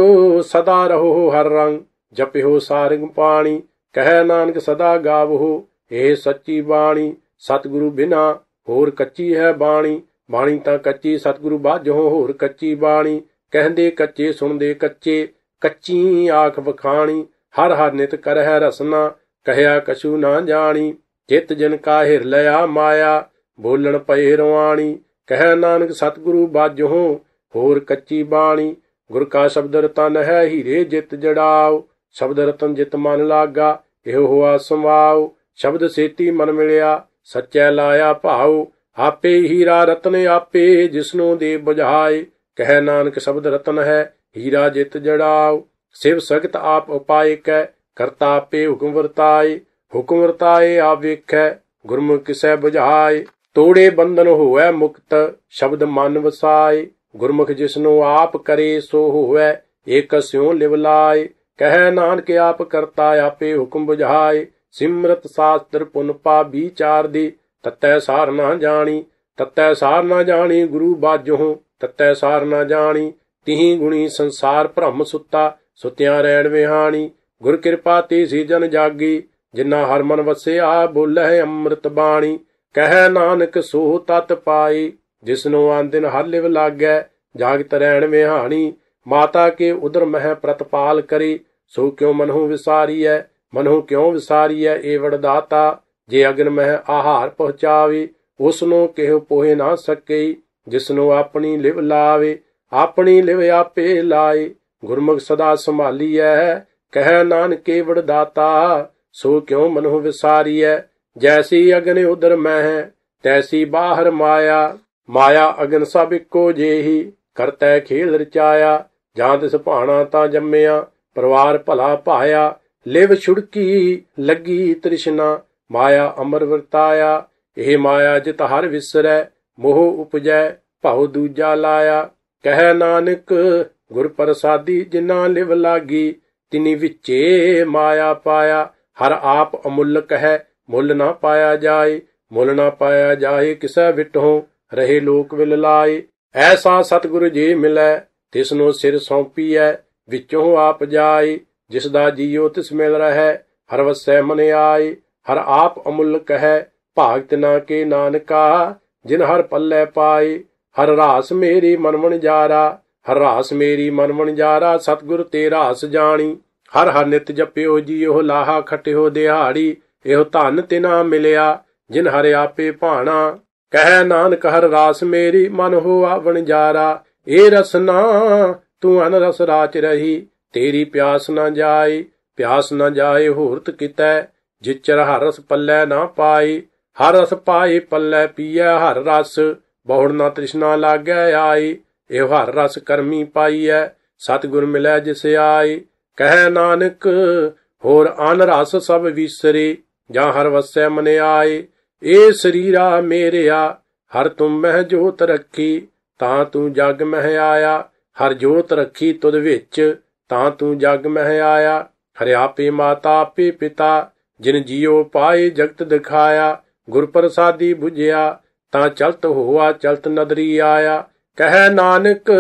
ਸਦਾ ਰਹੋ ਹਰ ਰੰਗ, ਜਪਿਓ ਸਾਰੰਗ ਪਾਣੀ। ਕਹਿ ਨਾਨਕ ਸਦਾ ਗਾਵੋ ਇਹ ਸੱਚੀ ਬਾਣੀ। ਸਤਿਗੁਰੂ ਬਿਨਾ ਹੋਰ ਕੱਚੀ ਹੈ ਬਾਣੀ, ਬਾਣੀ ਤਾਂ ਕੱਚੀ ਸਤਿਗੁਰੂ ਬਾਝੋਂ ਹੋਰ ਕੱਚੀ ਬਾਣੀ। ਕਹਿੰਦੇ ਕੱਚੇ ਸੁਣਦੇ ਕੱਚੇ, ਕੱਚੀ ਆਖ ਵਖਾਣੀ। ਹਰ ਹਰ ਨਿਤ ਕਰਹਿ ਰਸਨਾ, ਕਹਿਆ ਕਛੂ ਨਾ ਜਾਣੀ। ਚਿਤ ਜਿਨ ਕਾ ਹਿਰ ਲਿਆ ਮਾਇਆ, ਬੋਲਣ ਪਏ ਰਵਾਣੀ। ਕਹਿ ਨਾਨਕ ਸਤਿਗੁਰੂ ਬਾਝੋਂ ਹੋਰ ਕੱਚੀ ਬਾਣੀ। ਗੁਰ ਕਾ ਸ਼ਬਦ ਰਤਨ ਹੈ ਹੀਰੇ ਜਿਤ ਜੜਾਓ, ਸ਼ਬਦ ਰਤਨ ਜਿਤ ਮਨ ਲਾਗਾ ਇਹੋ ਹੋਆ ਸਮਾਓ। ਸ਼ਬਦ ਸੇਤੀ ਮਨ ਮਿਲਿਆ ਸੱਚੈ ਲਾਇਆ ਭਾਉ, ਆਪੇ ਹੀਰਾ ਰਤਨ ਆਪੇ ਜਿਸਨੂੰ ਦੇ ਬੁਝਾਏ। ਕਹਿ ਨਾਨਕ ਸ਼ਬਦ ਰਤਨ ਹੈ ਹੀਰਾ ਜਿਤ ਜੜਾਓ। ਸਿਵ ਸਖਤ ਆਪ ਉਪਾਏ ਕੈ, ਕਰਤਾ ਆਪੇ ਹੁਕਮ ਵਰਤਾਏ। ਹੁਕਮ ਵਰਤਾਏ ਆਪ ਵੇਖੈ, ਗੁਰਮੁਖ ਕਿਸੈ ਬੁਝਾਏ। ਤੋੜੇ ਬੰਧਨ ਹੋਵੈ ਮੁਕਤ, ਸ਼ਬਦ ਮਨ ਵਸਾਏ। ਗੁਰਮੁਖ ਜਿਸਨੂੰ ਆਪ ਕਰੇ ਸੋ ਹੋਵੈ, ਏਕ ਸਿਉ ਲਿਵ ਲਾਏ। ਕਹਿ ਨਾਨਕ ਆਪ ਕਰਤਾ ਆਪੇ ਹੁਕਮ ਬੁਝਾਏ। ਸਿਮਰਤ ਸਾਸਤਰ ਪੁਨ ਪਾ ਵਿਚਾਰ ਦੀ, ਤਤੈ ਸਾਰ ਨਾ ਜਾਣੀ। ਤਤੈ ਸਾਰ ਨਾ ਜਾਣੀ ਗੁਰੂ ਬਾਝੋਂ, ਤਤੈ ਸਾਰ ਨਾ ਜਾਣੀ। ਤਿਹੀ ਗੁਣੀ ਸੰਸਾਰ ਭ੍ਰਮ ਸੁੱਤਾ, ਸੁਤਿਆਂ ਰਹਿਣ ਵਿਹਾਣੀ। ਗੁਰ ਕਿਰਪਾ ਤੇ ਸੀ ਜਨ ਜਾਗੀ, ਜਿਨ੍ਹਾਂ ਹਰ ਮਨ ਵਸਿਆ ਬੋਲੇ ਅੰਮ੍ਰਿਤ ਬਾਣੀ। ਕਹਿ ਨਾਨਕ ਸੋ ਤਤ ਪਾਈ, ਜਿਸਨੂੰ ਆਨ ਦਿਨ ਹਰ ਲਿਵ ਲਾਗੈ ਜਾਗਤ ਰਹਿਣ ਵਿਹਾਣੀ। ਮਾਤਾ ਕੇ ਉਦਰ ਮਹਿ ਪ੍ਰਤਪਾਲ ਕਰੀ, ਸੋ ਕਿਉ ਮਨਹੁ ਵਿਸਾਰੀਐ। ਮਨਹੁ ਕਿਉ ਵਿਸਾਰੀਐ ਏ ਵਡਦਾਤਾ, ਜੇ ਅਗਨ ਮਹਿ ਆਹਾਰ ਪਹੁੰਚਾਵੇ। ਉਸਨੂੰ ਕਿਹੋ ਪੋਹੇ ਨਾ ਸਕਈ, ਜਿਸਨੂੰ ਆਪਣੀ ਲਿਵ ਲਾਵੇ। ਆਪਣੀ ਲਿਵ ਆਪੇ ਲਾਏ, ਗੁਰਮੁਖ ਸਦਾ ਸੰਭਾਲੀਐ। ਕਹਿ ਨਾਨਕੇ ਵਡਦਾਤਾ, ਸੋ ਕਿਉ ਮਨਹੁ ਵਿਸਾਰੀਐ। ਜੈਸੀ ਅਗਨ ਉਦਰ ਮਹਿ, ਤੈਸੀ ਬਾਹਰ ਮਾਇਆ। ਮਾਇਆ ਅਗਨ ਸਭ ਇੱਕੋ ਜਿਹੀ, ਕਰਤੈ ਖੇਲ ਰਚਾਇਆ। ਜਾਂ ਤਿਸ ਭਾਣਾ ਤਾਂ ਜੰਮਿਆ, ਪਰਿਵਾਰ ਭਲਾ ਭਾਇਆ। ਲਿਵ ਛੁੜਕੀ ਲੱਗੀ ਤ੍ਰਿਸ਼ਨਾ, ਮਾਇਆ ਅਮਰ ਵਰਤਾਇਆ। ਇਹ ਮਾਇਆ ਜਿਤ ਹਰ ਵਿਸਰੈ, ਮੋਹ ਉਪਜੈ ਭਉ ਦੂਜਾ ਲਾਇਆ। ਕਹਿ ਨਾਨਕ ਗੁਰ ਪ੍ਰਸਾਦੀ, ਜਿਨ੍ਹਾਂ ਲਿਵ ਲਾਗੀ ਤਿਨੀ ਵਿੱਚੇ ਮਾਇਆ ਪਾਇਆ। ਹਰ ਆਪ ਅਮੁੱਲਕ ਹੈ, ਮੁੱਲ ਨਾ ਪਾਇਆ ਜਾਏ। ਮੁੱਲ ਨਾ ਪਾਇਆ ਜਾਏ ਕਿਸੈ ਵਿਟਹੁ, ਰਹੇ ਲੋਕ ਵਿਲ ਲਾਏ। ਐਸਾ ਸਤਿਗੁਰ ਜੇ ਮਿਲੈ, ਤਿਸਨੂੰ ਸਿਰ ਸੌਂਪੀਐ, ਵਿੱਚੋਂ ਆਪ ਜਾਏ। ਜਿਸ ਦਾ ਜੀਉ ਤਿਸ ਮਿਲ ਰਹੈ, ਹਰ ਵਸੈ ਮਨ ਆਏ। ਹਰ ਆਪ ਅਮੁੱਲਕ ਹੈ, ਭਾਗ ਤਿਨਾ ਕੇ ਨਾਨਕਾ, ਜਿਨ ਹਰ ਪੱਲੇ ਪਾਏ। ਹਰ ਰਾਸ ਮੇਰੀ ਮਨ ਵਣਜਾਰਾ, ਹਰ ਰਾਸ ਮੇਰੀ ਮਨ ਵਣਜਾਰਾ। ਸਤਿਗੁਰ ਤੇ ਰਾਸ ਜਾਣੀ, ਹਰ ਹਰ ਨਿਤ ਜਪਿਓ ਜੀਓ ਲਾਹਾ ਖਟਿਓ ਦਿਹਾੜੀ। ਇਹੋ ਧਨ ਤਿਨਾ ਮਿਲਿਆ, ਜਿਨ ਹਰ ਆਪੇ ਭਾਣਾ। ਕਹਿ ਨਾਨਕ ਹਰ ਰਾਸ ਮੇਰੀ ਮਨ ਹੋਆ ਵਣਜਾਰਾ। ਇਹ ਰਸਨਾ ਤੂੰ ਅਨ ਰਸ ਰਾਚ ਰਹੀ, ਤੇਰੀ ਪਿਆਸ ਨਾ ਜਾਏ। ਪਿਆਸ ਨਾ ਜਾਏ ਹੋਰਤ ਕਿਤੈ, ਜਿਚਰ ਹਰ ਰਸ ਪੱਲੇ ਨਾ ਪਾਈ। ਹਰ ਰਸ ਪਾਏ ਪੱਲੇ ਪੀਐ ਹਰ ਰਸ, ਬਹੁੜ ਨਾ ਤ੍ਰਿਸ਼ਨਾ ਲਾਗੈ ਆਈ। ਇਹੋ ਹਰ ਰਸ ਕਰਮੀ ਪਾਈਐ, ਸਤਿਗੁਰ ਮਿਲੈ ਜਿਸ ਆਈ। ਕਹਿ ਨਾਨਕ ਹੋਰ ਅਨ ਰਸ ਸਭ ਵਿਸਰੇ, ਜਾਂ ਹਰ ਵਸੈ ਮਨ ਆਏ। ਇਹ ਸਰੀਰਾ ਮੇਰਿਆ ਹਰ ਤੁਮ ਮਹਿ ਜੋਤ ਰੱਖੀ, ਤਾਂ ਤੂੰ ਜਗ ਮਹਿ ਆਇਆ। ਹਰ ਜੋਤ ਰੱਖੀ ਤੁਧ ਵਿੱਚ, ਤਾਂ ਤੂੰ ਜਗ ਮਹਿ ਆਇਆ। ਹਰਿ ਆਪੇ ਮਾਤਾ ਆਪੇ ਪਿਤਾ, ਜਿਨ ਜੀਉ ਪਾਏ ਜਗਤ ਦਿਖਾਇਆ। ਗੁਰ ਪ੍ਰਸਾਦੀ ਬੁਝਿਆ, ਤਾਂ ਚਲਤ ਹੋਆ ਚਲਤ ਨਦਰੀ ਆਇਆ। ਕਹਿ ਨਾਨਕ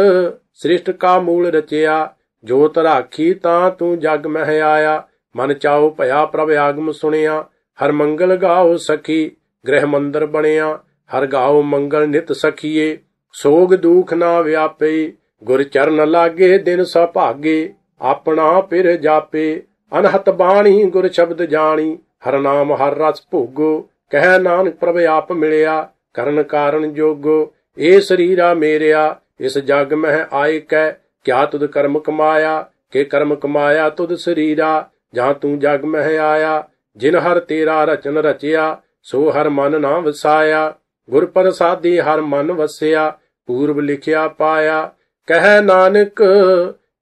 ਸ੍ਰਿਸ਼ਟ ਕਾ ਮੂਲ ਰਚਿਆ, ਜੋਤ ਰਾਖੀ ਤਾਂ ਤੂੰ ਜਗ ਮਹਿ ਆਇਆ। ਮਨ ਚਾਉ ਭਇਆ ਪ੍ਰਭ ਆਗਮ ਸੁਣਿਆ, ਹਰ ਮੰਗਲ ਗਾਓ ਸਖੀ ਗ੍ਰਹਿ ਮੰਦਰ ਬਣਿਆ। ਹਰ ਗਾਓ ਮੰਗਲ ਨਿਤ ਸਖੀਏ, ਸੋਗ ਦੁਖ ਨਾ ਵਿਆਪੇ। ਗੁਰ ਚਰਨ ਲਾਗੇ ਦਿਨ ਸੁਭਾਗੇ, ਆਪਣਾ ਫਿਰ ਜਾਪੇ। ਅਨਹਤ ਬਾਣੀ ਗੁਰ ਸ਼ਬਦ ਜਾਣੀ, ਹਰ ਨਾਮ ਹਰ ਰਸ ਭੋਗੋ। ਕਹਿ ਨਾਨਕ ਪ੍ਰਭ ਆਪ ਮਿਲਿਆ, ਕਰਨ ਕਾਰਨ ਜੋਗੋ। ਇਹ ਸਰੀਰਾ ਮੇਰਿਆ ਇਸ ਜਗ ਮਹਿ ਆਏ ਕੈ, ਕਿਆ ਤੁਧ ਕਰਮ ਕਮਾਇਆ। ਕਿ ਕਰਮ ਕਮਾਇਆ ਤੁਧ ਸਰੀਰਾ, ਜਾਂ ਤੂੰ ਜਗ ਮਹਿ ਆਇਆ। ਜਿਨ ਹਰ ਤੇਰਾ ਰਚਨ ਰਚਿਆ, ਸੋ ਹਰ ਮਨ ਨਾ ਵਸਾਇਆ। ਗੁਰ ਪ੍ਰਸਾਦੀ ਹਰ ਮਨ ਵਸਿਆ, ਪੂਰਬ ਲਿਖਿਆ ਪਾਇਆ। ਕਹਿ ਨਾਨਕ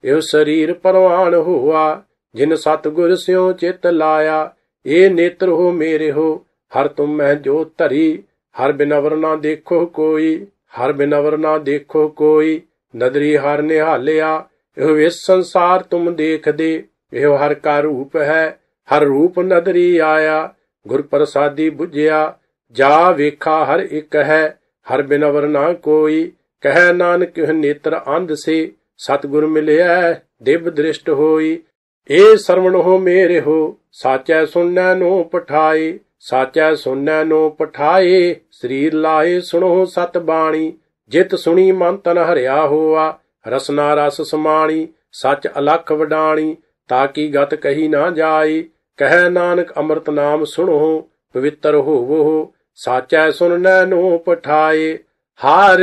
ਇਹੋ ਸਰੀਰ ਪਰਵਾਨ ਹੋਆ, ਜਿਨ ਸਤਿਗੁਰ ਸਿਉ ਚਿਤ ਲਾਇਆ। ਇਹ ਨੇਤਰ ਹੋ ਮੇਰੇ ਹੋ, ਹਰ ਤੁਮ ਮਹਿ ਜੋਤ ਧਰੀ। ਹਰ ਬਿਨਵਰ ਨਾ ਦੇਖੋ ਕੋਈ, ਹਰ ਬਿਨਵਰ ਨਾ ਦੇਖੋ ਕੋਈ। ਨਦਰੀ ਹਰ ਨਿਹਾਲਿਆ, ਇਹੋ ਇਸ ਸੰਸਾਰ ਤੁਮ ਦੇਖਦੇ। ਇਹੋ ਹਰ ਕਾ ਰੂਪ ਹੈ, ਹਰ ਰੂਪ ਨਦਰੀ ਆਇਆ। ਗੁਰ ਪ੍ਰਸਾਦੀ ਬੁਝਿਆ, ਜਾ ਵੇਖਾ ਹਰ ਇੱਕ ਹੈ, ਹਰ ਬਿਨਵਰ ਨਾ ਕੋਈ। ਕਹਿ ਨਾਨਕ ਨੇਤਰ ਅੰਧ ਸੇ ਸਤਿਗੁਰ ਮਿਲਿਆ ਦਿਵ ਦ੍ਰਿਸ਼ਟ ਹੋਈ। ਏ ਸਰਵਣ ਹੋ ਮੇਰੇ ਹੋ ਸਾਚੈ ਸੁਣੈ ਨੋ ਪਠਾਏ, ਸਾਚੈ ਸੁਣੈ ਨੋ ਪਠਾਏ। ਸਰੀਰ ਲਾਏ ਸੁਣੋ ਸਤ ਬਾਣੀ, ਜਿਤ ਸੁਣੀ ਮਨ ਤਨ ਹਰਿਆ ਹੋਆ। ਰਸਨਾ ਰਸ ਸਮਾਣੀ ਸੱਚ ਅਲਖ ਵਡਾਣੀ, ਤਾਕੀ ਗਤ ਕਹੀ ਨਾ ਜਾਏ। ਕਹਿ ਨਾਨਕ ਅੰਮ੍ਰਿਤ ਨਾਮ ਸੁਣੋ ਪਵਿੱਤਰ ਹੋਵੋ, ਸਾਚੈ ਸੁਣਨੈ ਨੋ ਪਠਾਏ। ਹਰ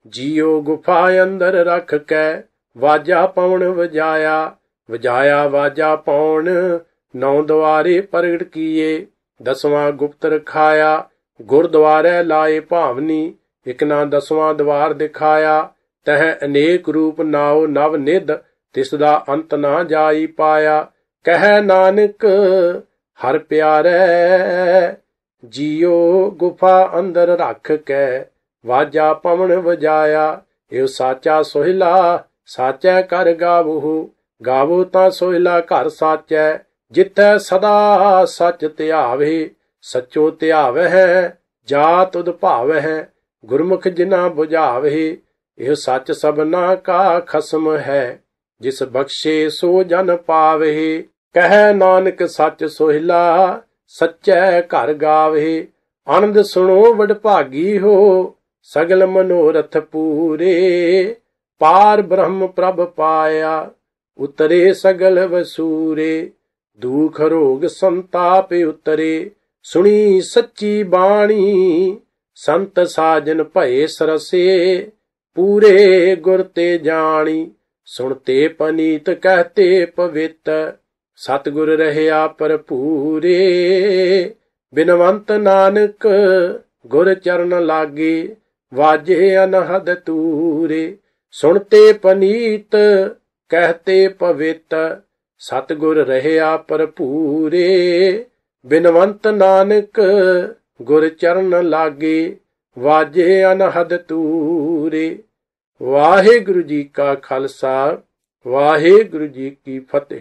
ਜੀਉ ਗੁਫਾ ਅੰਦਰ ਰੱਖ ਕੈ ਵਾਜਾ ਪਵਨ ਵਜਾਇਆ, ਵਜਾਇਆ ਵਾਜਾ ਪੌਣ ਨੌ ਦੁਆਰੇ ਪ੍ਰਗਟ ਕੀਏ। ਦਸਵਾਂ ਗੁਪਤ ਰਖਾਇਆ ਗੁਰਦੁਆਰੇ ਲਾਏ ਭਾਵਨੀ, ਇਕ ਨਾ ਦਸਵਾਂ ਦਵਾਰ ਦਿਖਾਇਆ। ਤਹ ਅਨੇਕ ਰੂਪ ਨਾਉ ਨਵ ਨਿਧ, ਤਿਸ ਦਾ ਅੰਤ ਨਾ ਜਾਈ ਪਾਇਆ। ਕਹਿ ਨਾਨਕ ਹਰ ਪਿਆਰੇ ਜੀਉ ਗੁਫਾ ਅੰਦਰ ਰੱਖ ਕੈ ਵਾਜਾ ਪਵਨ ਵਜਾਇਆ। ਇਹ ਸਾਚਾ ਸੋਹਿਲਾ ਸਾਚੈ ਕਰ ਗਾਵੋ, ਗਾਵੋ ਤਾਂ ਸੋਹਿਲਾ ਘਰ ਸਾਚੈ। ਜਿੱਥੈ ਸਦਾ ਸੱਚ ਧਿਆਵੇ, ਸੱਚੋ ਧਿਆਵਹਿ ਜਾ ਤੁਧ ਭਾਵਹਿ। ਗੁਰਮੁਖ ਜਿਨਾ ਬੁਝਾਵੇ, ਇਹ ਸੱਚ ਸਭਨਾ ਕਾ ਖਸਮ ਹੈ। ਜਿਸ ਬਖਸ਼ੇ ਸੋ ਜਨ ਪਾਵੇ। ਕਹਿ ਨਾਨਕ ਸੱਚ ਸੋਹਿਲਾ ਸੱਚੈ ਘਰ ਗਾਵੇ। ਆਨੰਦ ਸੁਣੋ ਵਡਭਾਗੀ ਹੋ, ਸਗਲ ਮਨੋਰਥ ਪੂਰੇ। ਪਾਰ ਬ੍ਰਹਮ ਪ੍ਰਭ ਪਾਇਆ, ਉਤਰੇ ਸਗਲ ਵਸੂਰੇ। ਦੁਖ ਰੋਗ ਸੰਤਾਪ ਉਤਰੇ, ਸੁਣੀ ਸੱਚੀ ਬਾਣੀ। ਸੰਤ ਸਾਜਨ ਭਏ ਸਰਸੇ, ਪੂਰੇ ਗੁਰ ਤੇ ਜਾਣੀ। ਸੁਣਤੇ ਪਨੀਤ ਕਹਤੇ ਪਵਿੱਤ, ਸਤਿਗੁਰ ਰਹਿਆ ਭਰਪੂਰੇ। ਬਿਨਵੰਤ ਨਾਨਕ ਗੁਰ ਚਰਨ ਲਾਗੇ, ਵਾਜੇ ਅਨਹਦ ਤੂਰੇ। ਸੁਣਤੇ ਪਨੀਤ ਕਹਤੇ ਪਵਿੱਤ, ਸਤਿਗੁਰ ਰਹਿਆ ਭਰਪੂਰੇ। ਬਿਨਵੰਤ ਨਾਨਕ ਗੁਰ ਚਰਨ ਲਾਗੇ, ਵਾਜੇ ਅਨਹਦ ਤੂਰੇ। ਵਾਹਿਗੁਰੂ ਜੀ ਕਾ ਖਾਲਸਾ, ਵਾਹਿਗੁਰੂ ਜੀ ਕੀ ਫਤਿਹ।